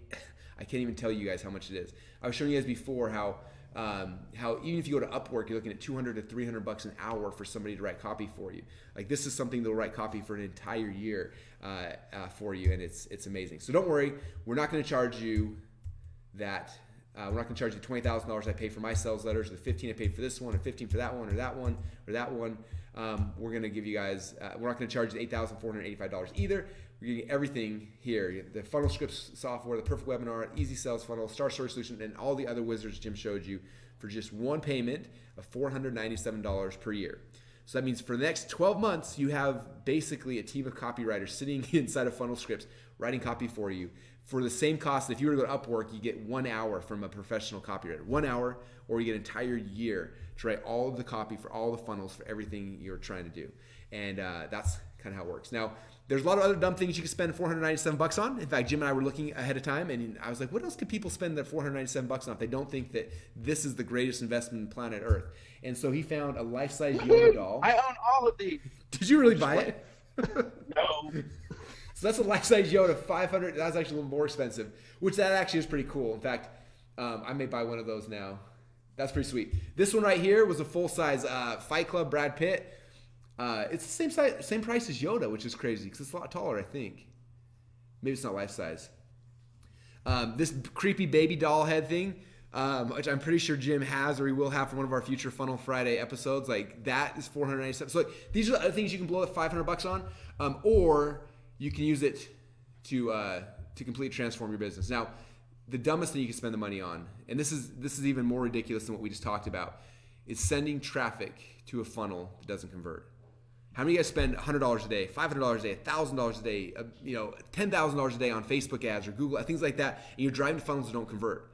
I can't even tell you guys how much it is. I was showing you guys before how even if you go to Upwork, you're looking at $200 to $300 an hour for somebody to write copy for you. Like this is something they'll write copy for an entire year for you, and it's amazing. So don't worry, we're not going to charge you that. We're not going to charge you the $20,000 I paid for my sales letters, or the $15,000 I paid for this one, or $15,000 for that one, or that one, or that one. We're going to give you guys. We're not going to charge you the $8,485 either. We're getting everything here: the Funnel Scripts software, the Perfect Webinar, Easy Sales Funnel, Star Story Solution, and all the other wizards Jim showed you for just one payment of $497 per year. So that means for the next 12 months, you have basically a team of copywriters sitting inside of Funnel Scripts writing copy for you for the same cost. If you were to go to Upwork, you get 1 hour from a professional copywriter. 1 hour, or you get an entire year to write all of the copy for all the funnels for everything you're trying to do. And that's kind of how it works. Now, there's a lot of other dumb things you can spend $497 on. In fact, Jim and I were looking ahead of time, and I was like, what else could people spend their $497 on if they don't think that this is the greatest investment on planet Earth? And so he found a life-size Yoda doll. I own all of these. Did you really buy it? No. So that's a life-size Yoda, $500. That's actually a little more expensive, which that actually is pretty cool. In fact, I may buy one of those now. That's pretty sweet. This one right here was a full-size Fight Club Brad Pitt. It's the same price as Yoda, which is crazy because it's a lot taller, I think. Maybe it's not life-size. This creepy baby doll head thing, which I'm pretty sure Jim has or he will have for one of our future Funnel Friday episodes. Like that is $497. So like, these are the other things you can blow up $500 on, or you can use it to completely transform your business. Now, the dumbest thing you can spend the money on, and this is even more ridiculous than what we just talked about, is sending traffic to a funnel that doesn't convert. How many of you guys spend $100 a day, $500 a day, $1,000 a day, $10,000 a day on Facebook ads or Google, things like that, and you're driving to funnels that don't convert?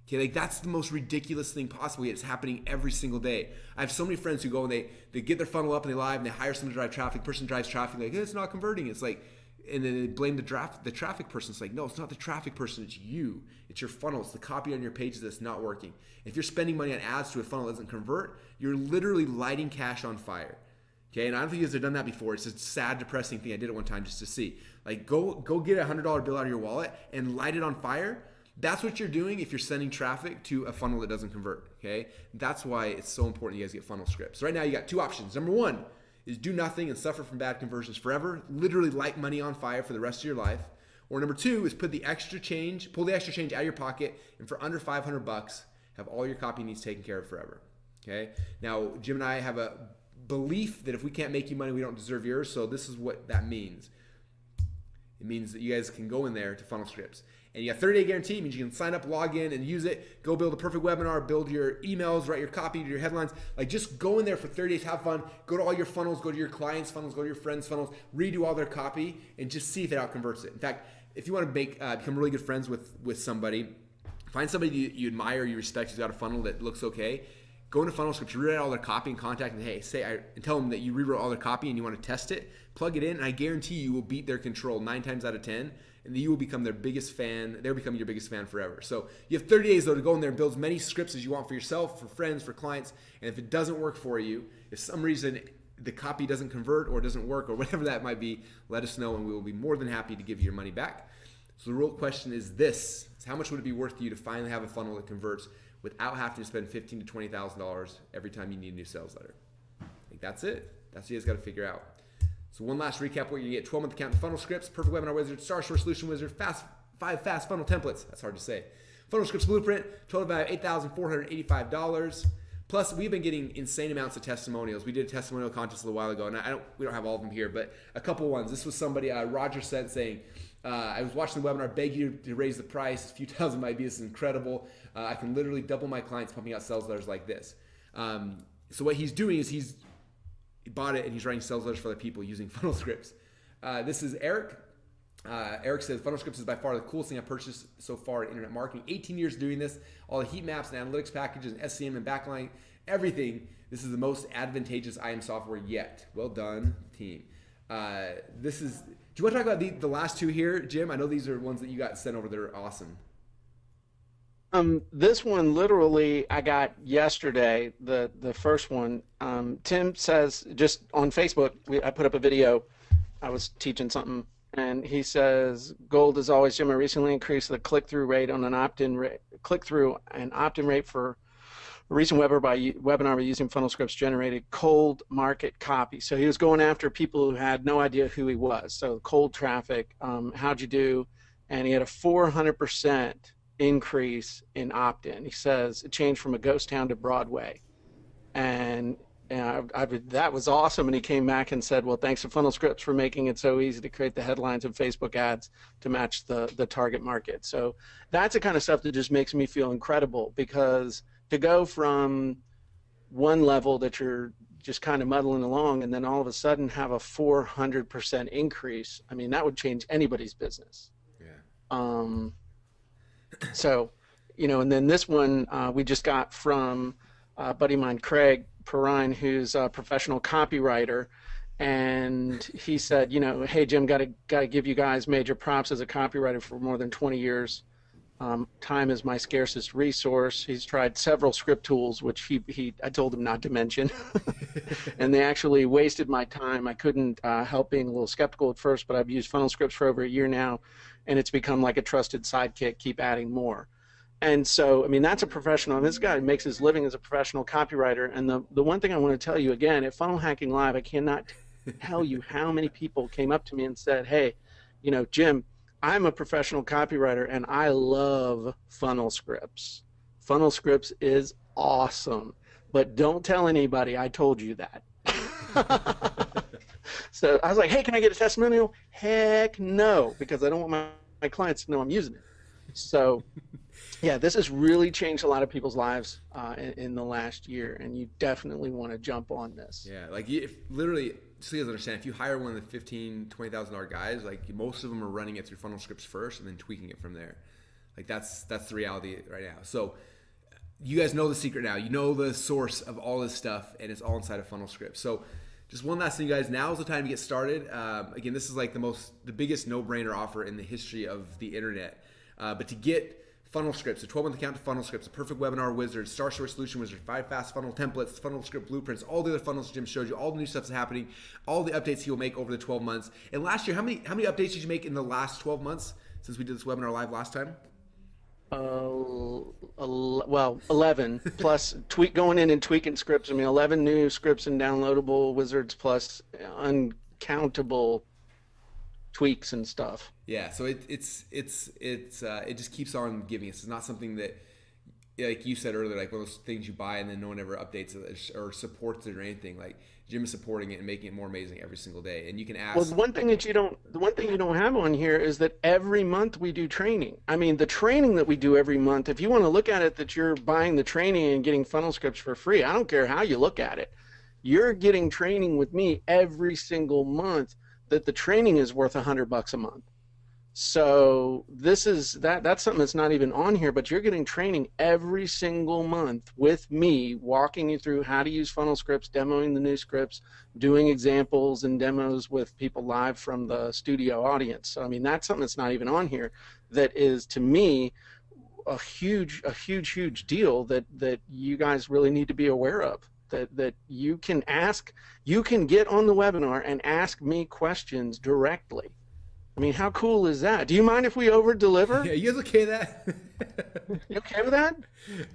Okay, like that's the most ridiculous thing possible. It's happening every single day. I have so many friends who go and they get their funnel up and they live and they hire someone to drive traffic. The person drives traffic, like, hey, it's not converting. It's like, and then they blame the traffic person. It's like, no, it's not the traffic person. It's you. It's your funnel. It's the copy on your pages that's not working. If you're spending money on ads to a funnel that doesn't convert, you're literally lighting cash on fire. Okay, and I don't think you guys have done that before. It's a sad, depressing thing. I did it one time just to see. Like, go get a $100 bill out of your wallet and light it on fire. That's what you're doing if you're sending traffic to a funnel that doesn't convert. Okay, that's why it's so important you guys get funnel scripts. So right now you got two options. Number one is do nothing and suffer from bad conversions forever. Literally light money on fire for the rest of your life. Or number two is pull the extra change out of your pocket, and for under $500, have all your copy needs taken care of forever. Okay. Now Jim and I have a belief that if we can't make you money, we don't deserve yours. So this is what that means. It means that you guys can go in there to Funnel Scripts. And you got 30-day guarantee. It means you can sign up, log in, and use it. Go build a perfect webinar, build your emails, write your copy, do your headlines. Like, just go in there for 30 days, have fun. Go to all your funnels, go to your clients' funnels, go to your friends' funnels, redo all their copy, and just see if it outconverts it. In fact, if you want to become really good friends with somebody, find somebody you admire, you respect, who's got a funnel that looks okay. Go into Funnel Scripts, rewrite all their copy, and contact them. Hey, and tell them that you rewrote all their copy and you want to test it. Plug it in, and I guarantee you will beat their control 9 times out of 10, and you will become their biggest fan. They'll become your biggest fan forever. So you have 30 days though to go in there and build as many scripts as you want for yourself, for friends, for clients. And if it doesn't work for you, if some reason the copy doesn't convert or doesn't work or whatever that might be, let us know, and we will be more than happy to give you your money back. So the real question is this: how much would it be worth to you to finally have a funnel that converts without having to spend $15,000 to $20,000 every time you need a new sales letter? Like, that's it. That's what you guys got to figure out. So one last recap: what you get: 12-month account to Funnel Scripts, Perfect Webinar Wizard, Star Source Solution Wizard, 5 fast funnel templates. That's hard to say. Funnel Scripts Blueprint, total value $8,485. Plus, we've been getting insane amounts of testimonials. We did a testimonial contest a little while ago, and we don't have all of them here, but a couple ones. This was somebody, Roger sent, saying, I was watching the webinar, beg you to raise the price. A few thousand might be. This is incredible. I can literally double my clients pumping out sales letters like this. So what he's doing is he bought it and he's writing sales letters for other people using Funnel Scripts. This is Eric. Eric says, Funnel Scripts is by far the coolest thing I've purchased so far in internet marketing. 18 years doing this, all the heat maps and analytics packages and SCM and backline, everything. This is the most advantageous IM software yet. Well done, team. Do you want to talk about the last two here, Jim? I know these are ones that you got sent over that are awesome. This one literally I got yesterday, the first one. Tim says, just on Facebook, I put up a video. I was teaching something, and he says, gold is always, Jim, I recently increased the click-through rate on an opt-in rate, click-through and opt-in rate for a recent webinar by using Funnel Scripts generated cold market copy. So he was going after people who had no idea who he was. So cold traffic, how'd you do? And he had a 400% increase in opt-in. He says it changed from a ghost town to Broadway. And that was awesome. And he came back and said, well, thanks to Funnel Scripts for making it so easy to create the headlines and Facebook ads to match the target market. So that's the kind of stuff that just makes me feel incredible, because to go from one level that you're just kind of muddling along and then all of a sudden have a 400% increase, I mean, that would change anybody's business. Yeah. So, and then this one we just got from a buddy of mine, Craig Perrine, who's a professional copywriter, and he said, hey, Jim, got to give you guys major props as a copywriter for more than 20 years. Time is my scarcest resource. He's tried several script tools, which I told him not to mention, and they actually wasted my time. I couldn't help being a little skeptical at first, but I've used Funnel Scripts for over a year now, and it's become like a trusted sidekick. Keep adding more. And so, I mean, that's a professional. This guy makes his living as a professional copywriter. And the one thing I want to tell you, again, at Funnel Hacking Live, I cannot tell you how many people came up to me and said, hey, Jim, I'm a professional copywriter and I love Funnel Scripts. Funnel Scripts is awesome, but don't tell anybody I told you that. So I was like, hey, can I get a testimonial? Heck no, because I don't want my clients to know I'm using it. So yeah, this has really changed a lot of people's lives in the last year, and you definitely want to jump on this. Yeah, like if literally, so you guys understand, if you hire one of the $15,000, $20,000 guys, like most of them are running it through Funnel Scripts first and then tweaking it from there. Like that's the reality right now. So you guys know the secret now. You know the source of all this stuff, and it's all inside of Funnel Scripts. So just one last thing, you guys. Now is the time to get started. Again, this is like the biggest no-brainer offer in the history of the internet. But to get Funnel Scripts, a 12-month account to Funnel Scripts, a perfect webinar wizard, Star Story Solution Wizard, 5 fast funnel templates, Funnel Script blueprints, all the other funnels Jim showed you, all the new stuff that's happening, all the updates he will make over the 12 months. And last year, how many updates did you make in the last 12 months since we did this webinar live last time? Well, 11 plus going in and tweaking scripts. I mean, 11 new scripts and downloadable wizards plus uncountable tweaks and stuff. Yeah, so it just keeps on giving us. It's not something that, like you said earlier, like one of those things you buy and then no one ever updates it or supports it or anything. Like Jim is supporting it and making it more amazing every single day. And you can ask. Well, the one thing you don't have on here is that every month we do training. I mean, the training that we do every month, if you want to look at it that you're buying the training and getting Funnel Scripts for free, I don't care how you look at it. You're getting training with me every single month that the training is worth $100 a month. So that's something that's not even on here, but you're getting training every single month with me, walking you through how to use Funnel Scripts, demoing the new scripts, doing examples and demos with people live from the studio audience. So I mean, that's something that's not even on here that is, to me, a huge deal that you guys really need to be aware of. That you can get on the webinar and ask me questions directly. I mean, how cool is that? Do you mind if we over-deliver? Yeah, you guys okay with that? You okay with that?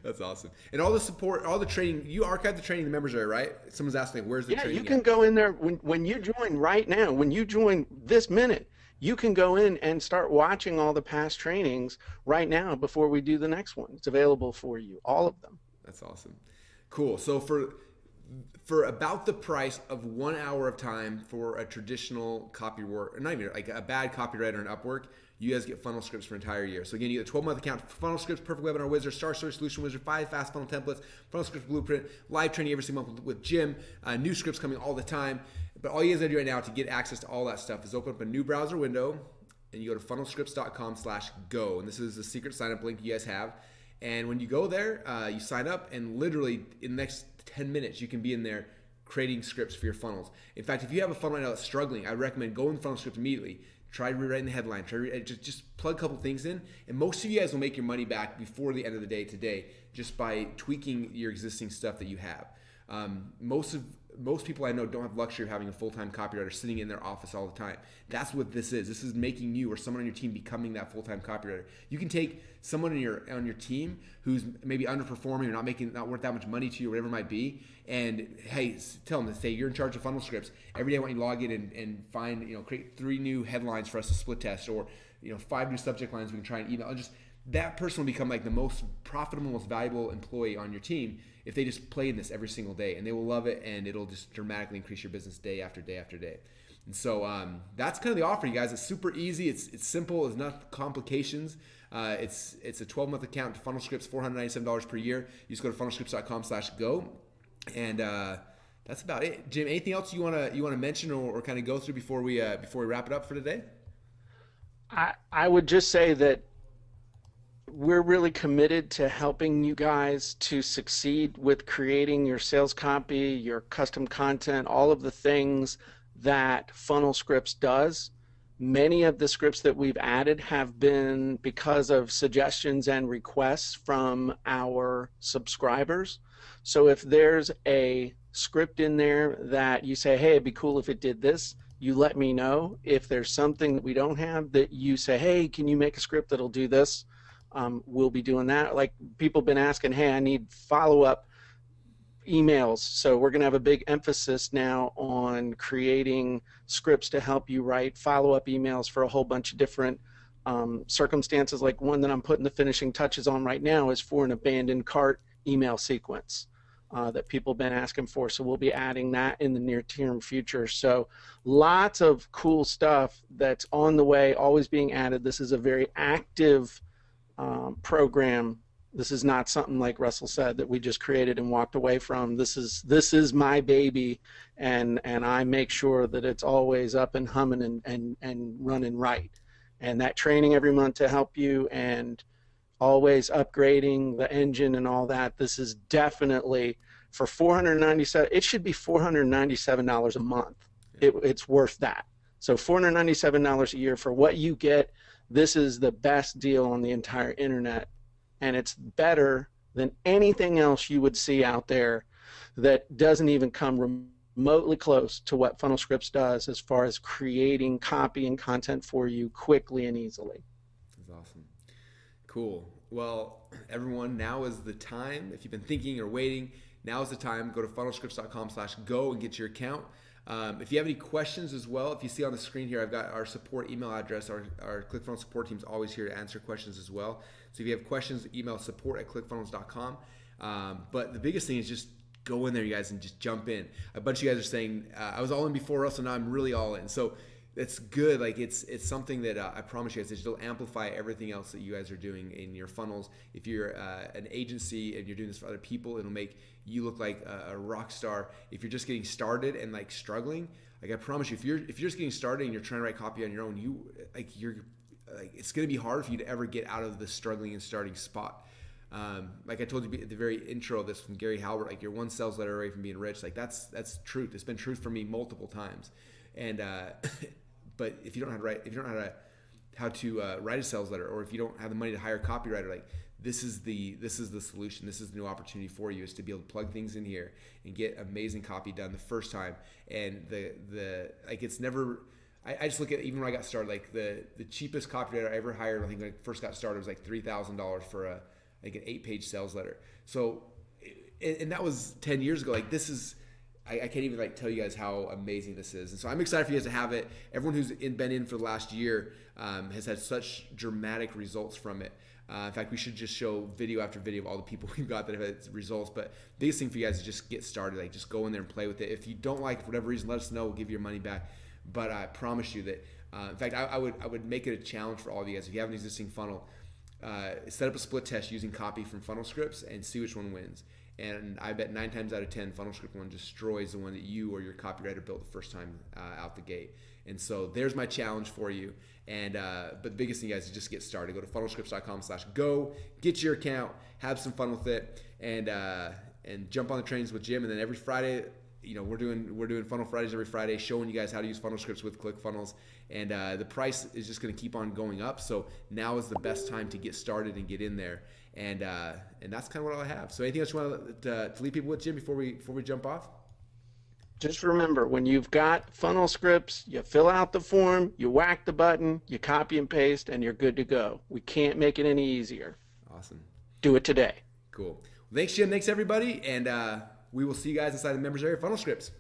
That's awesome. And all the support, all the training, you archive the training in the members area, right? Someone's asking, where's the training? Yeah, you can go in there when you join right now, when you join this minute, you can go in and start watching all the past trainings right now before we do the next one. It's available for you, all of them. That's awesome. Cool. So for about the price of 1 hour of time for a traditional copywriter, not even like a bad copywriter in Upwork, you guys get Funnel Scripts for an entire year. So again, you get a 12-month account, Funnel Scripts, Perfect Webinar Wizard, Star Story Solution Wizard, 5 fast funnel templates, Funnel Scripts Blueprint, live training every single month with Jim, new scripts coming all the time. But all you guys gotta do right now to get access to all that stuff is open up a new browser window and you go to funnelscripts.com/go. And this is the secret sign-up link you guys have. And when you go there, you sign up, and literally in the next 10 minutes, you can be in there creating scripts for your funnels. In fact, if you have a funnel right now that's struggling, I recommend going to Funnel Scripts immediately. Try rewriting the headline. Just plug a couple things in, and most of you guys will make your money back before the end of the day today just by tweaking your existing stuff that you have. Most people I know don't have the luxury of having a full-time copywriter sitting in their office all the time. That's what this is. This is making you or someone on your team becoming that full-time copywriter. You can take someone on your team who's maybe underperforming or not worth that much money to you, or whatever it might be, and hey, tell them to say you're in charge of Funnel Scripts. Every day I want you to log in and find, create 3 new headlines for us to split test, or 5 new subject lines we can try and email. That person will become like the most profitable, most valuable employee on your team if they just play in this every single day, and they will love it, and it'll just dramatically increase your business day after day after day. And so that's kind of the offer, you guys. It's super easy. It's simple. It's not complications. It's a 12-month account to Funnel Scripts, $497 per year. You just go to funnelscripts.com/go, and that's about it. Jim, anything else you wanna mention or kind of go through before we wrap it up for today? I would just say that we're really committed to helping you guys to succeed with creating your sales copy, your custom content, all of the things that Funnel Scripts does. Many of the scripts that we've added have been because of suggestions and requests from our subscribers. So if there's a script in there that you say, hey, it'd be cool if it did this, you let me know. If there's something that we don't have that you say, hey, can you make a script that'll do this? We'll be doing that. Like, people have been asking, hey, I need follow-up emails. So we're going to have a big emphasis now on creating scripts to help you write follow-up emails for a whole bunch of different circumstances like one that I'm putting the finishing touches on right now is for an abandoned cart email sequence that people have been asking for. So we'll be adding that in the near term future. So lots of cool stuff that's on the way, always being added. This is a very active program. This is not something, like Russell said, that we just created and walked away from. This is my baby, and I make sure that it's always up and humming and running right. And that training every month to help you, and always upgrading the engine and all that. This is definitely for $497. It should be $497 a month. It's worth that. So $497 a year for what you get. This is the best deal on the entire internet, and it's better than anything else you would see out there that doesn't even come remotely close to what Funnel Scripts does as far as creating copy and content for you quickly and easily. That's awesome. Cool. Well, everyone, now is the time. If you've been thinking or waiting, now is the time. Go to funnelscripts.com/go and get your account. If you have any questions as well, if you see on the screen here, I've got our support email address. Our ClickFunnels support team is always here to answer questions as well. So if you have questions, email support@clickfunnels.com. But the biggest thing is just go in there, you guys, and just jump in. A bunch of you guys are saying, I was all in before us, and now I'm really all in. So it's good. Like it's something that I promise you guys, it'll amplify everything else that you guys are doing in your funnels. If you're an agency and you're doing this for other people, it'll make you look like a rock star. If you're just getting started and like struggling, like I promise you, if you're just getting started and you're trying to write copy on your own, it's going to be hard for you to ever get out of the struggling and starting spot. Like I told you at the very intro of this from Gary Halbert, like you're one sales letter away from being rich. Like that's truth. It's been truth for me multiple times. And but if you don't know how to write a sales letter, or if you don't have the money to hire a copywriter, like this is the solution. This is the new opportunity for you, is to be able to plug things in here and get amazing copy done the first time. And the like it's never. I just look at, even when I got started, like the cheapest copywriter I ever hired, I think when I first got started, was like $3,000 for an 8-page sales letter. So, and that was 10 years ago. Like this is, I can't even like tell you guys how amazing this is. And so I'm excited for you guys to have it. Everyone who's been in for the last year has had such dramatic results from it. In fact, we should just show video after video of all the people we've got that have had results. But the biggest thing for you guys is just get started. Like just go in there and play with it. If you don't like it for whatever reason, let us know. We'll give you your money back. But I promise you that, in fact, I would make it a challenge for all of you guys. If you have an existing funnel, set up a split test using copy from Funnel Scripts and see which one wins. And I bet 9 times out of 10, Funnel Script one destroys the one that you or your copywriter built the first time out the gate. And so there's my challenge for you. And but the biggest thing, guys, is just get started. Go to funnelscripts.com/go, get your account, have some fun with it, and jump on the trains with Jim. And then every Friday, we're doing Funnel Fridays every Friday, showing you guys how to use Funnel Scripts with ClickFunnels. And the price is just going to keep on going up. So now is the best time to get started and get in there. And that's kind of what I have. So anything else you want to leave people with, Jim, before we jump off? Just remember, when you've got Funnel Scripts, you fill out the form, you whack the button, you copy and paste, and you're good to go. We can't make it any easier. Awesome. Do it today. Cool. Well, thanks, Jim. Thanks, everybody. And we will see you guys inside the members area of Funnel Scripts.